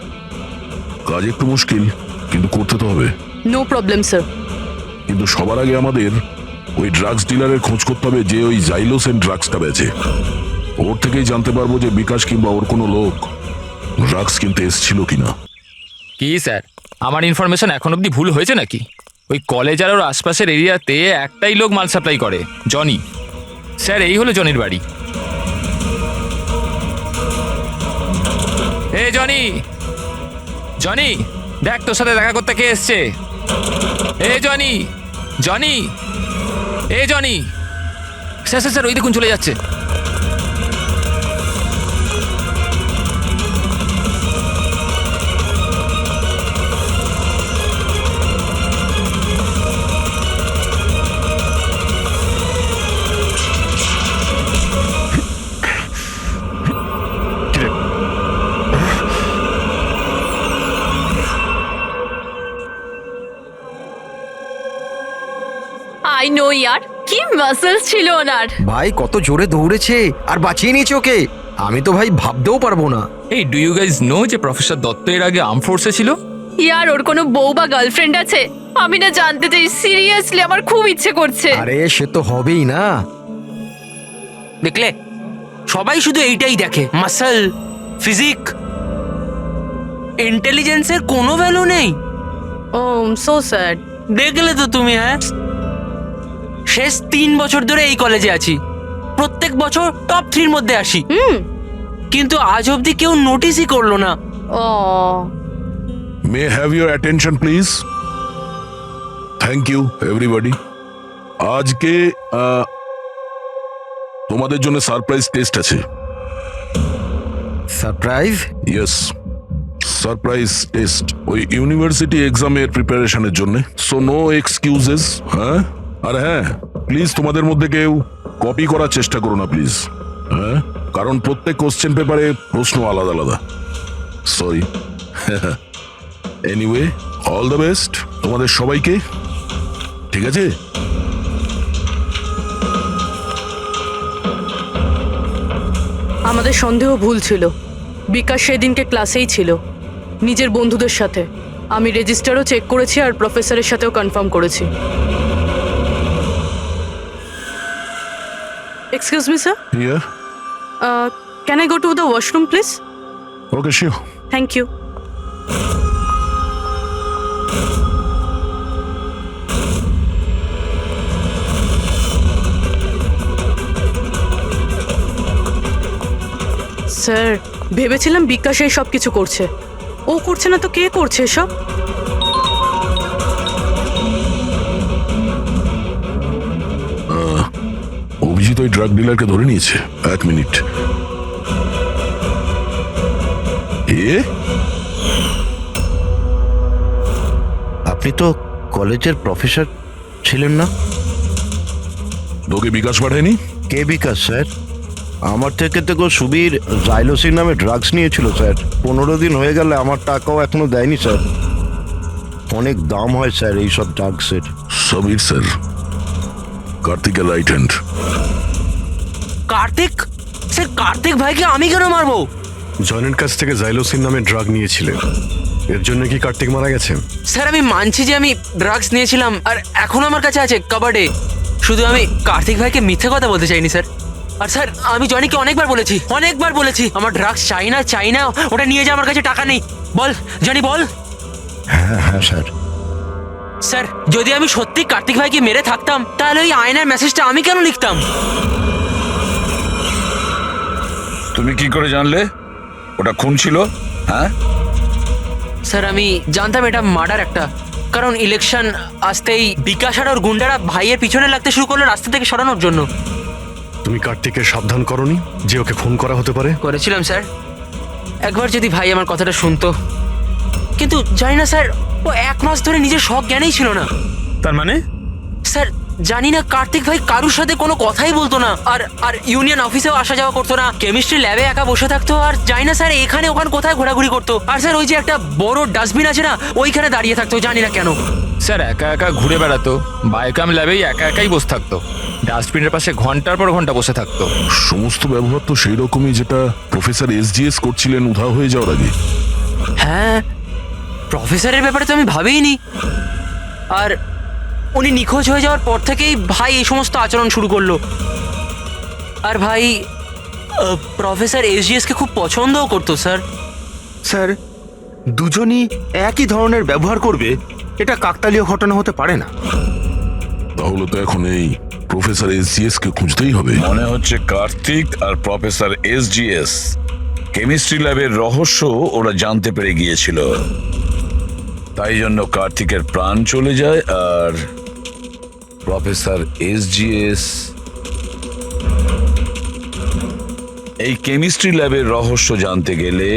কাজ একটু মুশকিল, কিন্তু করতে তো হবে। No problem sir. কিন্তু সবার আগে আমাদের ওই ড্রাগস ডিলারের খোঁজ করতে হবে যে ওই জাইলোসেন ড্রাগসটা বেচে। ওর থেকেই জানতে পারবো যে বিকাশ কিংবা ওর কোনো লোক ড্রাগস কিনতে এসেছিল কিনা। কি স্যার, আমার ইনফরমেশন এখন অব্দি ভুল হয়েছে নাকি? ওই কলেজ আর ওর আশপাশের এরিয়াতে একটাই লোক মাল সাপ্লাই করে, জনি। স্যার এই হলো জনির বাড়ি। এ জনি, জনি, দেখ তোর সাথে দেখা করতে কে এসছে। এ জনি, জনি, এ জনি। স্যার স্যার স্যার, ওই দেখুন চলে যাচ্ছে। আই নো ইয়ার, কি মাসেলস ছিল ওনার। ভাই কত জোরে দৌড়েছে আর বাঁচিয়ে নিয়েছে ওকে, আমি তো ভাই ভাবতেও পারবো না। এই ডু ইউ গাইজ নো যে প্রফেসর দত্ত এর আগে আর্ম ফোর্সে ছিল? ইয়ার ওর কোনো বউ বা গার্লফ্রেন্ড আছে? আমি না জানতে চাই, সিরিয়াসলি আমার খুব ইচ্ছে করছে। আরে সে তো হবেই না। দেখলে, সবাই শুধু এইটাই দেখে, মাসল, ফিজিক, ইন্টেলিজেন্সের কোনো ভ্যালু নেই। ও সো স্যাড। দেখলে তো তুমি, হ্যাঁ শেষ 3 বছর ধরে এই কলেজে আছি, প্রত্যেক বছর টপ 3-র মধ্যে আসি, কিন্তু আজ অবধি কেউ নোটিসই করলো না। ও may have your attention please. Thank you everybody. আজকে তোমাদের জন্য সারপ্রাইজ টেস্ট আছে। সারপ্রাইজ? ইয়েস, সারপ্রাইজ টেস্ট, ওই ইউনিভার্সিটি এক্সামের প্রিপারেশনের জন্য। So no excuses. হ্যাঁ, আর হ্যাঁ প্লিজ তোমাদের মধ্যে কেউ কপি করার চেষ্টা করো না প্লিজ। হ্যাঁ, কারণ প্রত্যেক কোশ্চেন পেপারে প্রশ্ন আলাদা আলাদা। Sorry. Anyway, all the best তোমাদের সবাইকে, ঠিক আছে? আমাদের সন্দেহ ভুল ছিল। বিকাশ সেদিনকে ক্লাসেই ছিল, নিজের বন্ধুদের সাথে। আমি রেজিস্টারও চেক করেছি আর প্রফেসরের সাথেও কনফার্ম করেছি। Excuse me sir, here. Can I go to the washroom please? Okay, sure. Thank you. Sir, ভেবেছিলাম বিকাশ এই সব কিছু করছে। ও করছে না তো কে করছে এসব? অভিজিৎ ওই ড্রাগ ডিলারকে ধরে নিয়েছে। 1 মিনিট। আপনি তো কলেজের প্রফেসর ছিলেন না? তোকে বিকাশ পাঠায়নি? কে বিকাশ স্যার? আমার থেকে তো সুবীর জাইলোসিন নামে ড্রাগস নিয়েছিল স্যার। 15 দিন হয়ে গেলে আমার টাকাও এখনো দেয়নি স্যার। অনেক দাম হয় স্যার এইসব ড্রাগসের। সবির স্যার, কার্তিকের right hand. Kartik sir, Kartik ভাইকে আমি কেন মারবো? জয়নের কাছ থেকে জাইলোসিন নামে ড্রাগ নিয়েছিলেন, এর জন্য কি কার্তিক মারা গেছেন? স্যার আমি মানছি যে আমি ড্রাগস নিয়েছিলাম আর এখন আমার কাছে আছে কাবার্ডে। শুধু আমি কার্তিক ভাইকে মিথ্যে কথা বলতে চাইনি স্যার। আর স্যার আমি জনিকে অনেকবার বলেছি আমার ড্রাগস চাই না, ওটা নিয়ে যা, আমার কাছে টাকা নেই। বল জনি, বল। হ্যাঁ হ্যাঁ স্যার। স্যার যদি আমি সত্যি কার্তিক ভাইকে মেরে থাকতাম তাহলে ওই আয়নার মেসেজটা আমি কেন লিখতাম? তুমি কি করে জানলে ওটা খুন ছিল? হ্যাঁ স্যার আমি জানতাম এটা মার্ডার একটা, কারণ ইলেকশন আসতেই বিকাশ আর ওর গুন্ডারা ভাইয়ের পিছনে লাগতে শুরু করলো রাস্তা থেকে সরানোর জন্য। তুমি কার্তিককে সাবধান করনি যে ওকে খুন করা হতে পারে? করেছিলাম স্যার, একবার যদি ভাই আমার কথাটা শুনতো, কিন্তু জানি না স্যার, ও 1 মাস ধরে নিজের শখ জ্ঞানেই ছিল না। তার মানে? স্যার জানি না, কার্তিক ভাই কারুর সাথে কোনো কথাই বলতো না, আর ইউনিয়ন অফিসেও আসা যাওয়া করতো না, কেমিস্ট্রি ল্যাবে একা বসে থাকতো, আর জানি না স্যার এখানে ওখানে কোথায় ঘোরাঘুরি করতো। আর স্যার ওই যে একটা বড় ডাস্টবিন আছে না, ওইখানে দাঁড়িয়ে থাকতো, জানি না কেন। স্যার একা একা ঘুরে বেড়াতো, বায়োকাম ল্যাবেই একা একাই বসে থাকতো, ডাস্টবিনের পাশে ঘন্টার পর ঘন্টা বসে থাকতো। সমস্ত ব্যবহার তো সেই রকমই যেটা প্রফেসর SGS করছিলেন উধাও হয়ে যাওয়ার আগে। হ্যাঁ, প্রফেসরের ব্যাপারে তো আমি ভাবিনি। আর উনি নিখোঁজ হয়ে যাওয়ার পর থেকেই ভাই এই সমস্ত আচরণ শুরু করলো। আর ভাই প্রফেসর SGSকে খুব পছন্দও করতো স্যার। স্যার দুজনই একই ধরনের ব্যবহার করবে, এটা কাকতালীয় ঘটনা হতে পারে না। তাহলে তো এখন এই প্রফেসর SGS কে খুঁজতেই হবে। মনে হচ্ছে কার্তিক আর প্রফেসর SGS কেমিস্ট্রি ল্যাবের রহস্য ওরা জানতে পেরে গিয়েছিল। তাই জন্য কার্তিকের প্রাণ চলে যায় আর প্রফেসর SGS এই কেমিস্ট্রি ল্যাবের রহস্য জানতে গেলে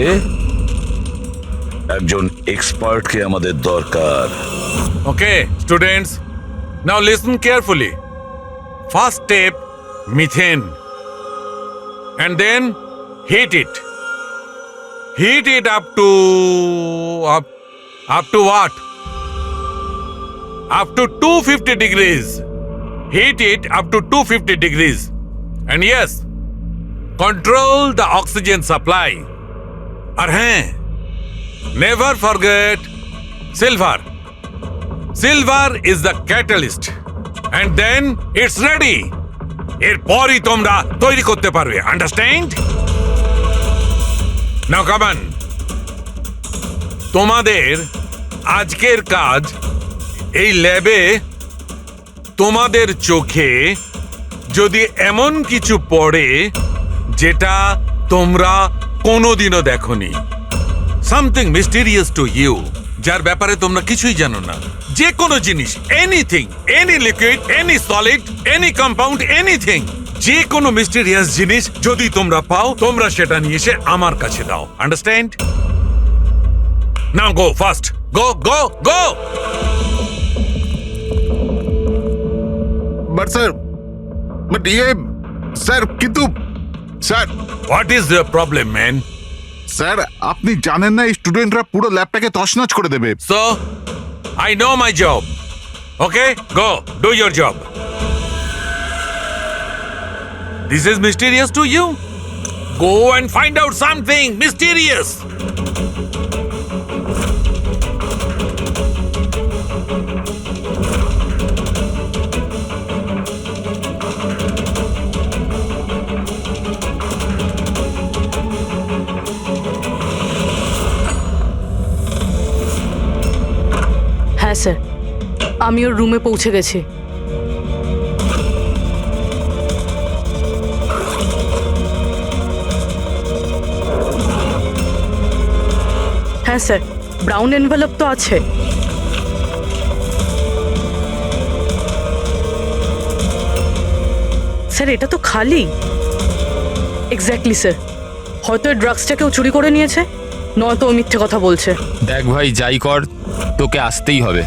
একজন এক্সপার্টকে আমাদের দরকার। Okay, students, now listen carefully. First step, methane. And then heat it. Heat it up to what? Up to 250 degrees. Heat it up to 250 degrees. And yes, control the oxygen supply. And never forget silver. Silver is the catalyst. And then it's ready. এরপরই তোমরা তৈরি করতে পারবে, understand? Now come on. তোমাদের আজকের কাজ এই ল্যাবে তোমাদের চোখে যদি এমন কিছু পড়ে যেটা তোমরা কোনোদিনও দেখোনি, সামথিং মিস্টিরিয়াস টু ইউ, যার ব্যাপারে তোমরা কিছুই জানো না, যে কোনো জিনিস, anything, any liquid, any solid, any compound, anything, যে কোনো মিস্টিরিয়াস জিনিস যদি তোমরা পাও, তোমরা সেটা নিয়ে এসে আমার কাছে দাও, understand? Now go fast, go go go. But sir, sir কিন্তু sir, what is the problem man? Sir আপনি জানেন না এই স্টুডেন্টরা পুরো ল্যাবটাকে তছনছ করে দেবে। So, I know my job. Okay, go, do your job. This is mysterious to you? Go and find out something mysterious. হ্যাঁ স্যার, আমি ওর রুমে পৌঁছে গেছি। হ্যাঁ স্যার, ব্রাউন এনভেলপ তো আছে। স্যার এটা তো খালি। এক্স্যাক্টলি স্যার, হয়তো এই ড্রাগসটা কেউ চুরি করে নিয়েছে, নয়তো ও মিথ্যে কথা বলছে। দেখ ভাই, যাই কর তোকে আসতেই হবে।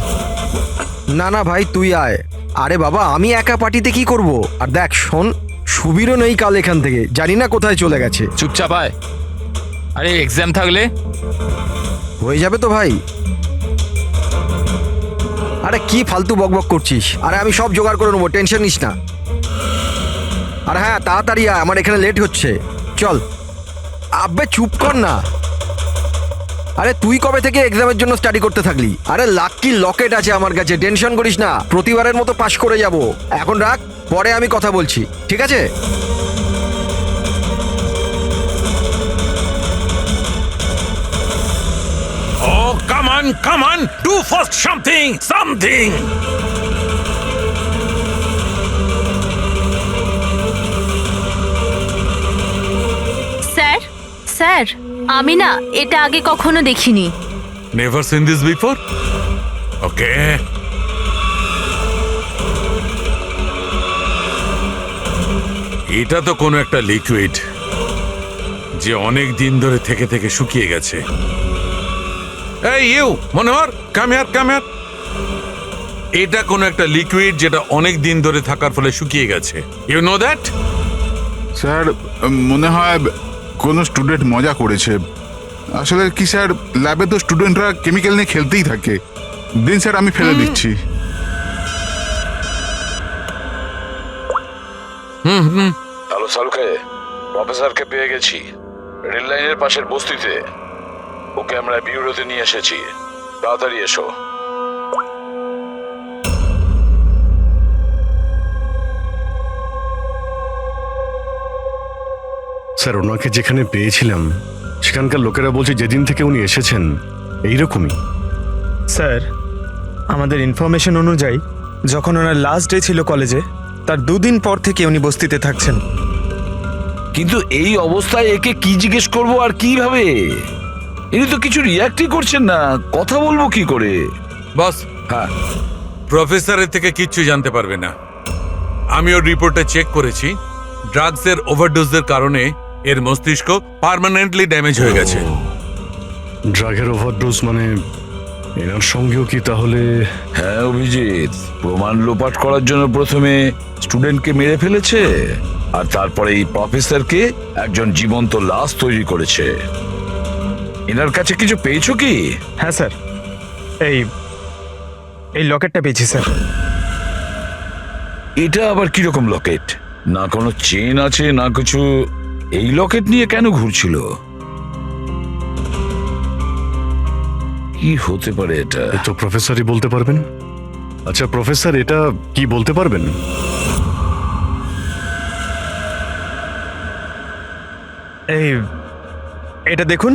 না না ভাই, তুই আয়। আরে বাবা, আমি একা পার্টিতে কি করব? আর দেখ শোন, সুবীরও নেই কাল এখান থেকে, জানি না কোথায় চলে গেছে। চুপচাপ আয়। আরে এক্সাম থাকলে হয়ে যাবে তো ভাই। আরে কি ফালতু বকবক করছিস? আরে আমি সব জোগাড় করে নেবো, টেনশন নিস না। আর হ্যাঁ, তাড়াতাড়ি আয়, আমার এখানে লেট হচ্ছে। চল। আব্বে চুপ কর না। আরে তুই কবে থেকে এক্সামের জন্য স্টাডি করতে থাকলি? আরে লাকি লকেট আছে আমার কাছে, টেনশন করিস না, প্রতিবারের মতো পাশ করে যাব। এখন রাখ, পরে আমি কথা বলছি, ঠিক আছে? Oh, come on, do first something. Sir, sir, আমি না এটা আগে কখনো দেখিনি। Never seen this before? Okay. এটা তো কোনো একটা লিকুইড যে অনেক দিন ধরে থেকে থেকে শুকিয়ে গেছে। এই ইউ মনোহর, কাম হিয়ার। এটা কোনো একটা লিকুইড যেটা অনেক দিন ধরে থাকার ফলে শুকিয়ে গেছে। You know that? স্যার মনে হয় কোনো স্টুডেন্ট মজা করেছে। আসলে কি স্যার, ল্যাবে তো স্টুডেন্টরা কেমিক্যাল নিয়ে খেলতেই থাকে। দিন স্যার, আমি ফেলে দিচ্ছি। হ্যালো সালুকে, প্রফেসরকে পেয়ে গেছি রেল লাইনের পাশের বস্তিতে। ওকে আমরা বিউরোতে নিয়ে এসেছি, তাড়াতাড়ি এসো। স্যার ওনাকে যেখানে পেয়েছিলাম সেখানকার লোকেরা বলছে যেদিন থেকে উনি এসেছেন এইরকমই। স্যার, আমাদের ইনফরমেশন অনুযায়ী যখন ওনার লাস্ট ডে ছিল কলেজে, তার 2 দিন পর থেকে উনি বস্তিতে থাকছেন। কিন্তু এই অবস্থায় একে কি জিজ্ঞেস করবো আর কিভাবে? ইনি তো কিছু রিয়াক্টই করছেন না, কথা বলবো কি করে? বস, হ্যাঁ, প্রফেসরের থেকে কিচ্ছু জানতে পারবে না। আমি ওর রিপোর্টে চেক করেছি, ড্রাগসের ওভারডোজের কারণে এর মস্তিষ্ক পার্মানেন্টলি ড্যামেজ হয়ে গেছে। ড্রাগের ওভারডোজ মানে এনার সঙ্গেও কি তাহলে? হ্যাঁ অভিজিৎ, প্রমাণ লোপাট করার জন্য প্রথমে স্টুডেন্টকে মেরে ফেলেছে, আর তারপরে এই প্রফেসরকে একজন জীবন্ত লাশ তৈরি করেছে। এনার কাছে কিছু পেয়েছো কি? হ্যাঁ স্যার, এই এই লকেটটা পেয়েছি স্যার। এটা আবার কিরকম লকেট? না কোনো চেন আছে না কিছু। এই লকেট নিয়ে কেন ঘুরছিল? কি হতে পারে এটা? এ তো প্রফেসরই বলতে পারবেন। আচ্ছা প্রফেসর, এটা কি বলতে পারবেন? এই এটা দেখুন,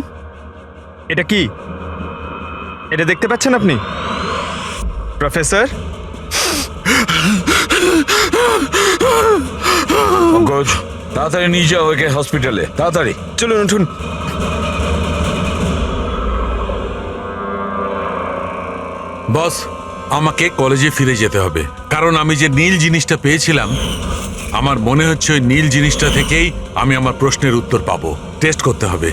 এটা কি? এটা দেখতে পাচ্ছেন আপনি প্রফেসর? পঙ্কজ, তাড়াতাড়ি নিয়ে যাও একে হসপিটালে, তাড়াতাড়ি। চলুন উঠুন। বস, আমাকে কলেজে ফিরে যেতে হবে, কারণ আমি যে নীল জিনিসটা পেয়েছিলাম, আমার মনে হচ্ছে ওই নীল জিনিসটা থেকেই আমি আমার প্রশ্নের উত্তর পাবো। টেস্ট করতে হবে।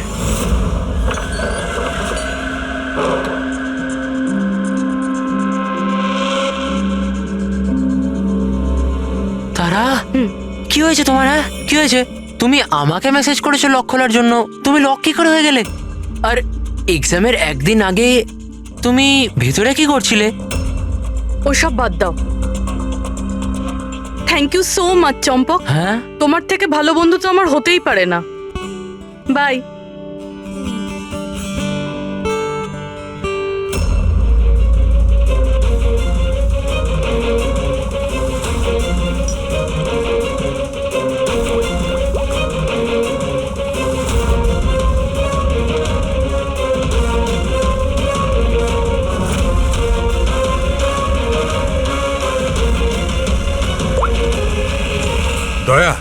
তারা, কি হয়েছে তোমার? হ্যাঁ, কি হয়েছে? তুমি আমাকে মেসেজ করেছো লক খোলার জন্য, তুমি লক কি করে হয়ে গেলে? আর এক্সামের একদিন আগে তুমি ভেতরে কি করছিলে? ওসব বাদ দাও। থ্যাংক ইউ সো মাচ চম্পক। হ্যাঁ, তোমার থেকে ভালো বন্ধু তো আমার হতেই পারে না। বাই। দয়া,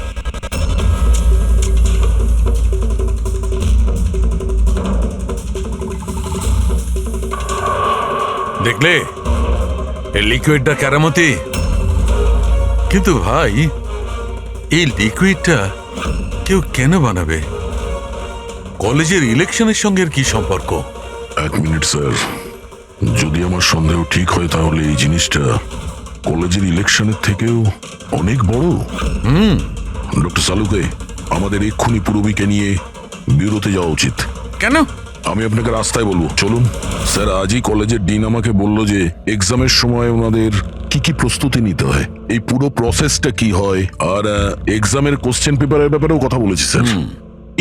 দেখলে এই লিকুইডটা কেরামতি? কিন্তু ভাই, এই লিকুইডটা কেউ কেন বানাবে? কলেজের ইলেকশনের সঙ্গে এর কি সম্পর্ক? এক মিনিট স্যার, যদি আমার সন্দেহ ঠিক হয় তাহলে এই জিনিসটা কলেজের ইলেকশনের থেকেও অনেক বড়। ডক্টর সালুকে, আমাদের এক্ষুনি পুরবীকে নিয়ে বিরতে যাওয়া উচিত। কেন? আমি আপনাকে রাস্তায় বলবো, চলুন। স্যার, আজই কলেজের ডিন আমাকে বলল যে এক্সামের সময় ওনাদের কি কি প্রস্তুতি নিতে হয়, এই পুরো প্রসেসটা কি হয়, আর এক্সামের কোশ্চেন পেপারের ব্যাপারেও কথা বলেছি স্যার।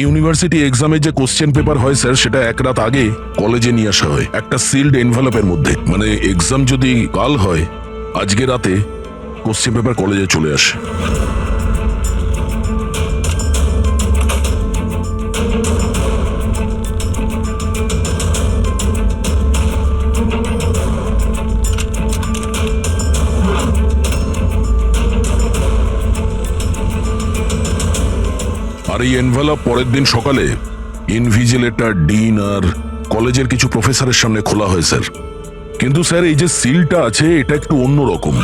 ইউনিভার্সিটি এক্সামের যে কোশ্চেন পেপার হয় স্যার, সেটা এক রাত আগে কলেজে নিয়ে আসা হয় একটা সিল্ড এনভেলপের মধ্যে। মানে এক্সাম যদি কাল হয়, আজকে রাতে কোশ্চেন পেপার কলেজে চলে আসে। আর এই এনভেলপ পরের দিন সকালে ইনভিজিলেটর, ডিন আর কলেজের কিছু প্রফেসরের সামনে খোলা হয় স্যার। কিন্তু স্যার, এই যে সিলটা আছে এটা একটু অন্যরকম।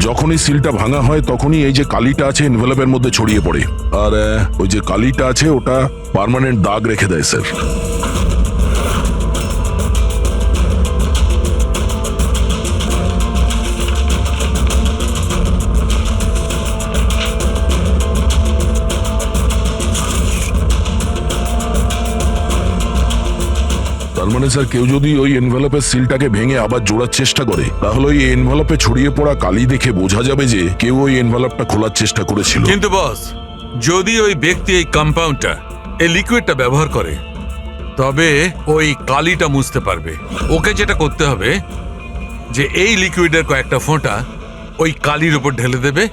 যখনই সিলটা ভাঙা হয় তখনই এই যে কালিটা আছে এনভেলপের মধ্যে ছড়িয়ে পড়ে, আর ওই যে কালিটা আছে ওটা পার্মানেন্ট দাগ রেখে দেয় স্যার। তার মানে স্যার, কেউ যদি ওই এনভেলপের সিলটাকে ভেঙে আবার জোড়ার চেষ্টা করে, তাহলে ওই এনভেলপে ছড়িয়ে পড়া কালি দেখে বোঝা যাবে যে কেউ ওই এনভেলপটা খোলার চেষ্টা করেছিল। কিন্তু বস, যদি ওই ব্যক্তি এই কম্পাউন্ডটা, এই লিকুইডটা ব্যবহার করে, তবে ওই কালিটা মুছতে পারবে। ওকে যেটা করতে হবে যে এই লিকুইডের কয়েকটা ফোঁটা ওই কালির উপর ঢেলে দেবে,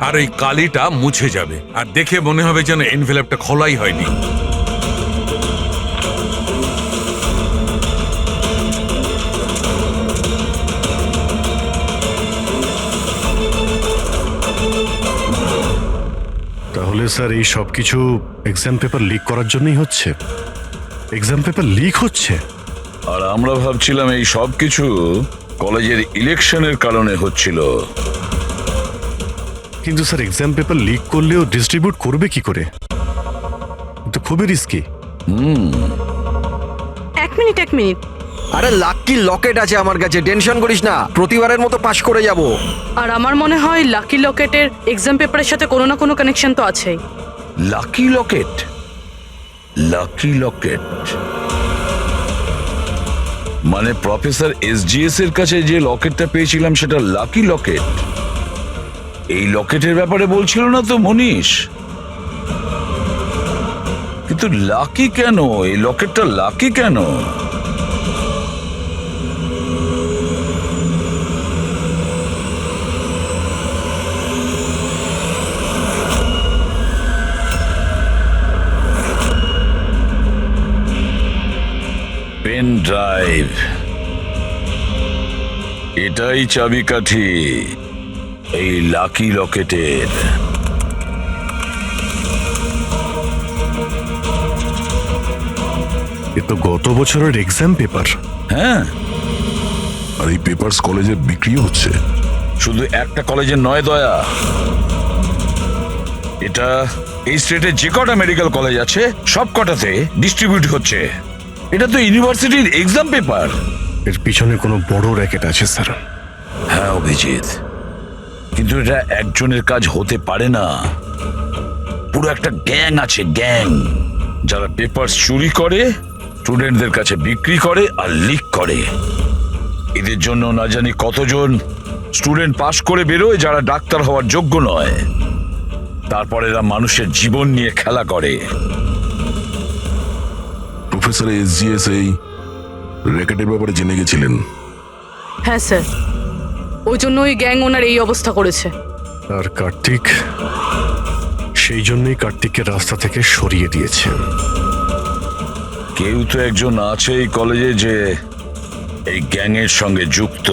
আর ওই কালিটা মুছে যাবে, আর দেখে মনে হবে যেন এনভেলপটা খোলাই হয়নি। তাহলে স্যার এই সব কিছু এক্সাম পেপার লিক করার জন্যই হচ্ছে? এক্সাম পেপার লিক হচ্ছে? আর আমরা ভাবছিলাম এই সব কিছু কলেজের ইলেকশনের কারণে হচ্ছিল। কিন্তু স্যার এক্সাম পেপার লিক করলেও ডিস্ট্রিবিউট করবে কি করে? তো খুবই রিস্কি। এক মিনিট আরে লাকি লকেট আছে আমার কাছে, টেনশন করিস না, প্রতিবারের মতো পাশ করে যাব। আর আমার মনে হয় লাকি লকেটের এক্সাম পেপারের সাথে কোনো না কোনো কানেকশন তো আছেই। লাকি লকেট? লাকি লকেট মানে প্রফেসর এসজিএস এর কাছে যে লকেটটা পেয়েছিলাম সেটা লাকি লকেট? এই লকেটের ব্যাপারে বলছিল না তো মনীষ? কিন্তু লাকি কেন? এই লকেটটা লাকি কেন? পেন ড্রাইভ, এটাই চাবিকাঠি এই লাকি লকেটের। এ তো গত বছরের এক্সাম পেপার। হ্যাঁ, আর এই পেপারস কলেজে বিক্রিও হচ্ছে। শুধু একটা কলেজের নয় দয়া, এটা এই স্টেটে যে কটা মেডিকেল কলেজ আছে সব কটাতে ডিস্ট্রিবিউট হচ্ছে। এটা তো ইউনিভার্সিটির এক্সাম পেপার। এর পিছনে কোনো বড় র্যাকেট আছে স্যার। হ্যাঁ অভিজিৎ, কিন্তু এটা একজনের কাজ হতে পারে না, পুরো একটা গ্যাং আছে, গ্যাং, যারা পেপার চুরি করে, স্টুডেন্টদের কাছে বিক্রি করে আর লিক করে। এদের জন্য না জানি কতজন স্টুডেন্ট পাশ করে বেরোয় যারা ডাক্তার হওয়ার যোগ্য নয়। তারপর এরা মানুষের জীবন নিয়ে খেলা করে। প্রফেসর এসজিএস এই র্যাকেটের ব্যাপারে জেনে গেছিলেন? হ্যাঁ স্যার, ওই জন্য ওই গ্যাং ওনার এই অবস্থা করেছে। আর কার্তিক, সেই জন্যই কার্তিককে রাস্তা থেকে সরিয়ে দিয়েছে। কেউ তো একজন আছে এই কলেজে যে এই গ্যাংয়ের সঙ্গে যুক্ত।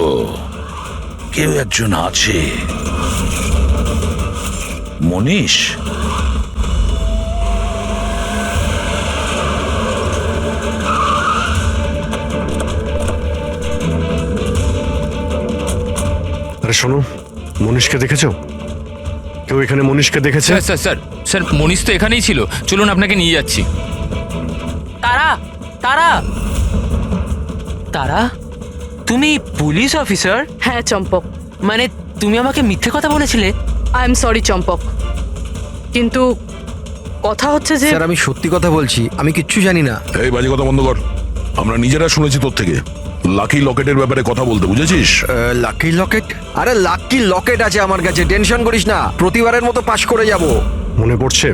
কেউ একজন আছে। মনীষ? আরে শোনো, মনীষকে দেখেছো? কেউ এখানে মনীষকে দেখেছে? স্যার স্যার স্যার স্যার মনীষ তো এখানেই ছিল, চলুন আপনাকে নিয়ে যাচ্ছি। তারা তারা তারা তুমি পুলিশ অফিসার? হ্যাঁ চম্পক। মানে তুমি আমাকে মিথ্যে কথা বলেছিলে? আই এম সরি চম্পক, কিন্তু কথা হচ্ছে যে স্যার আমি সত্যি কথা বলছি, আমি কিচ্ছু জানি না। এই বাজে কথা বন্ধ কর, আমরা নিজেরা শুনেছি তোর থেকে লাকি লকেটের ব্যাপারে কথা বলতে, বুঝেছিস? লাকি লকেট? আরে লাকি লকেট আছে আমার কাছে, টেনশন করিস না, প্রতিবারের মতো পাশ করে যাব। মনে পড়ছে?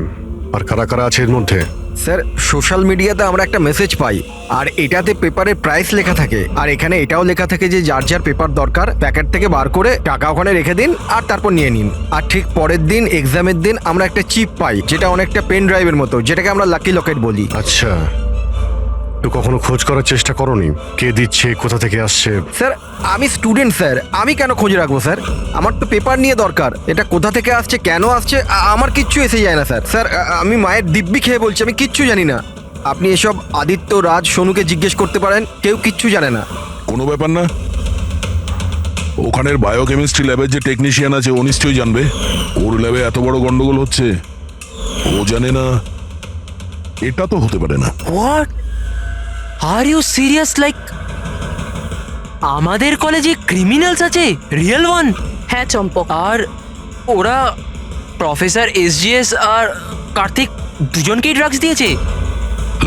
আর কারা কারা আছে এর মধ্যে? স্যার সোশ্যাল মিডিয়াতে আমরা একটা মেসেজ পাই, আর এটাতে পেপারের প্রাইস লেখা থাকে, আর এখানে এটাও লেখা থাকে যে যার যার পেপার দরকার প্যাকেট থেকে বার করে টাকা ওখানে রেখে দিন আর তারপর নিয়ে নিন। আর ঠিক পরের দিন এক্সামের দিন আমরা একটা চিপ পাই, যেটা অনেকটা পেন ড্রাইভের মতো, যেটাকে আমরা লাকি লকেট বলি। আচ্ছা, তো কখনো খোঁজ করার চেষ্টা করোনি কে দিচ্ছে, কোথা থেকে আসছে? স্যার আমি স্টুডেন্ট স্যার, আমি কেন খোঁজ রাখবো স্যার? আমার তো পেপার নিয়ে দরকার, এটা কোথা থেকে আসছে, কেন আসছে, আমার কিচ্ছু এসে যায় না স্যার। স্যার আমি মায়ের দিব্যি খেয়ে বলছি, আমি কিচ্ছু জানি না। আপনি এসব আদিত্য, রাজ, সোনুকে জিজ্ঞেস করতে পারেন, কেউ কিচ্ছু জানে না। কোনো ব্যাপার না, ওখানের বায়োকেমিস্ট্রি ল্যাবের যে টেকনিশিয়ান আছে ও নিশ্চয়ই জানবে। ওর ল্যাবে এত বড় গন্ডগোল হচ্ছে, ও জানে না? এটা তো হতে পারে না। What are you serious? Like আমাদের কলেজে ক্রিমিনালস আছে, রিয়েল ওয়ান? হ্যাঁ চম্পক। আর ওরা প্রফেসর এসজিএস আর কার্তিক দুজনকেই ড্রাগস দিয়েছে?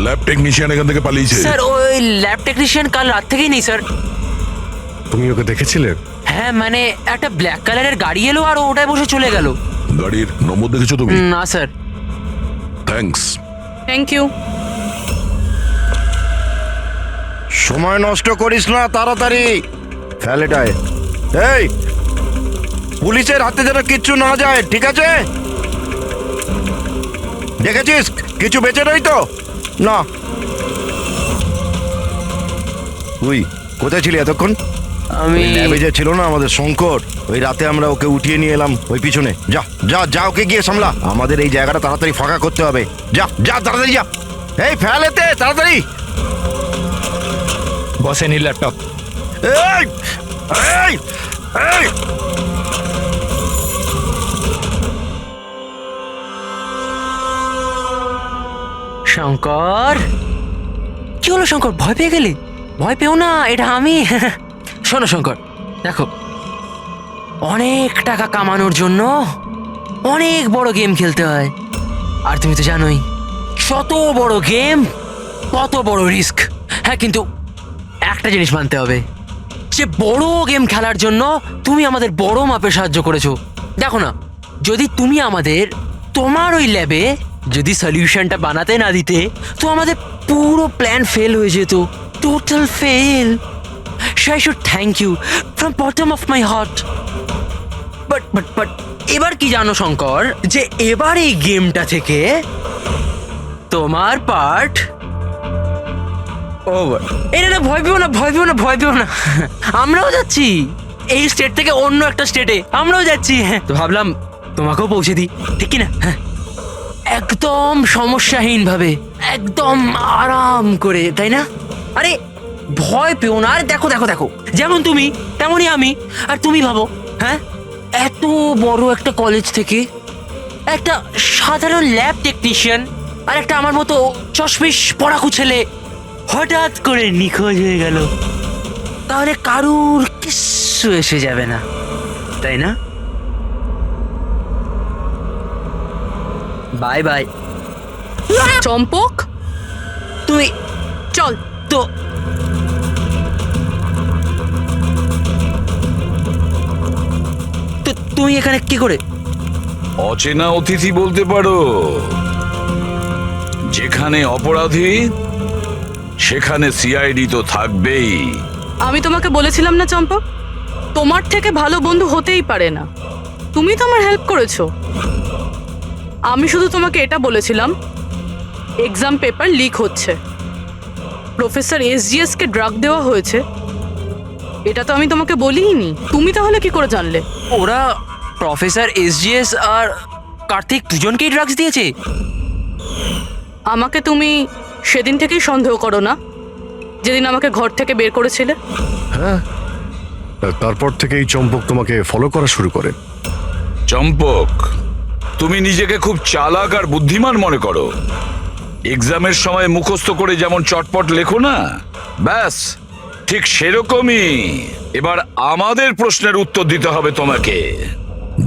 ল্যাব টেকনিশিয়ান এখান থেকে পালিয়েছে। স্যার ওই ল্যাব টেকনিশিয়ান কাল রাত থেকেই নেই স্যার। তুমি ওকে দেখেছিলে? হ্যাঁ মানে একটা ব্ল্যাক কালারের গাড়ি এলো আর ওটায় বসে চলে গেল। গাড়ির নম্বর দেখেছো তুমি? না স্যার। থ্যাঙ্কস। Thank you. সময় নষ্ট করিস না, তাড়াতাড়ি ফেল এটায়। এই পুলিশের হাতে যেন কিচ্ছু না যায়, ঠিক আছে? দেখেছিস কিছু বেঁচে নেই তো? না। তুই কোথায় ছিলি এতক্ষণ? আমি ল্যাবে যে ছিল না আমাদের শঙ্কর, ওই রাতে আমরা ওকে উঠিয়ে নিয়ে এলাম ওই পিছনে। যা যা যা, ওকে গিয়ে সামলা, আমাদের এই জায়গাটা তাড়াতাড়ি ফাঁকা করতে হবে। যা যা তাড়াতাড়ি যা। এই ফেলেতে তাড়াতাড়ি। বসে নি ল্যাপটপ। এই এই এই শঙ্কর, কি হলো শঙ্কর, ভয় পেয়ে গেলে? ভয় পেও না, এটা আমি। শোনো শঙ্কর, দেখো, অনেক টাকা কামানোর জন্য অনেক বড় গেম খেলতে হয়। আর তুমি তো জানোই, যত বড় গেম তত বড় রিস্ক। হ্যাঁ, কিন্তু একটা জিনিস মানতে হবে, যে বড় গেম খেলার জন্য তুমি আমাদের বড় মাপে সাহায্য করেছো। দেখো না, যদি তুমি আমাদের তোমার ওই ল্যাবে যদি সলিউশনটা বানাতে না দিতে, তো আমাদের পুরো প্ল্যান ফেল হয়ে যেত, total fail. So I should thank you from bottom of my heart. But এবার কি জানো শঙ্কর, যে এবার এই গেমটা থেকে তোমার পার্ট ওভার। এটা ভয় পেও না, ভয় পেও না, ভয় পেও না। আমরাও যাচ্ছি এই স্টেট থেকে অন্য একটা স্টেটে, আমরাও যাচ্ছি। হ্যাঁ, তো ভাবলাম তোমাকেও পৌঁছে দিই, ঠিক কি না? হ্যাঁ, একদম সমস্যাহীন ভাবে, একদম আরাম করে, তাই না? আরে ভয় পেও না। আর দেখো দেখো দেখো, যেমন তুমি তেমনই আমি। আর তুমি ভাবো, হ্যাঁ, এত বড় একটা কলেজ থেকে একটা সাধারণ ল্যাব টেকনিশিয়ান আর একটা আমার মতো চশমিশ পড়াকু ছেলে হঠাৎ করে নিখোঁজ হয়ে গেল, তাহলে কারুর কিচ্ছু এসে যাবে না, তাই না? বাই বাই চম্পক, তুই চল। তো তুমি এখানে কি করে? অচেনা অতিথি বলতে পারো। যেখানে অপরাধী সেখানে সিআইডি তো থাকবেই। আমি তোমাকে বলেছিলাম না চম্পক, তোমার থেকে ভালো বন্ধু হতেই পারে না। তুমি তো আমার হেল্প করেছো। আমি শুধু তোমাকে এটা বলেছিলাম, এক্সাম পেপার লিক হচ্ছে, প্রফেসর এসজিএস কে ড্রাগ দেওয়া হয়েছে। এটা তো আমি তোমাকে বলিনি। তুমি তাহলে কি করে জানলে? ওরা প্রফেসর এসজিএস আর কার্তিক দুজনকেই ড্রাগস দিয়েছে। আমাকে তুমি সেদিন থেকেই সন্দেহ করো না, যেদিন আমাকে ঘর থেকে বের করেছিলে? হ্যাঁ, তারপর থেকে এই চম্পক তোমাকে ফলো করা শুরু করে। চম্পক, তুমি নিজেকে খুব চালাক আর বুদ্ধিমান মনে করো। এক্সামের সময় মুখস্থ করে যেমন চটপট লেখো না, ব্যাস ঠিক সেরকমই এবার আমাদের প্রশ্নের উত্তর দিতে হবে তোমাকে।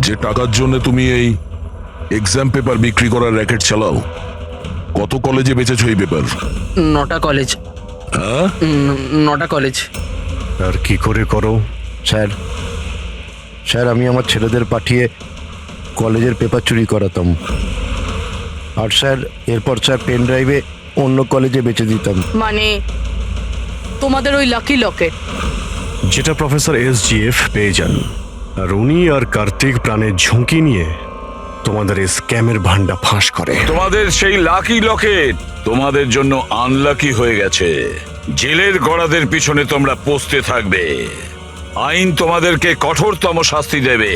যে টাকার জন্য তুমি এই এক্সাম পেপার বিক্রি করার র্যাকেট চালাও, কত কলেজে বেচেছো এই পেপার? 9টা কলেজ। হ্যাঁ, 9টা কলেজ। আর কি করে করো? স্যার, স্যার, আমি আমার ছেলেদের পাঠিয়ে কলেজের পেপার চুরি করাতাম। আর স্যার, এরপর স্যার পেন ড্রাইভে অন্য কলেজে বেচে দিতাম। মানে তোমাদের ওই লাকি লকেট যেটা প্রফেসর এসজিএফ পেয়ে যান, আর উনি আর কার্তিক প্রাণের ঝুঁকি নিয়ে তোমাদের এই স্ক্যামের ভান্ডা ফাঁস করে। তোমাদের সেই লাকি লকেট তোমাদের জন্য আনলাকি হয়ে গেছে। জেলের গড়াদের পিছনে তোমরা পৌঁছতে থাকবে। আইন তোমাদেরকে কঠোরতম শাস্তি দেবে।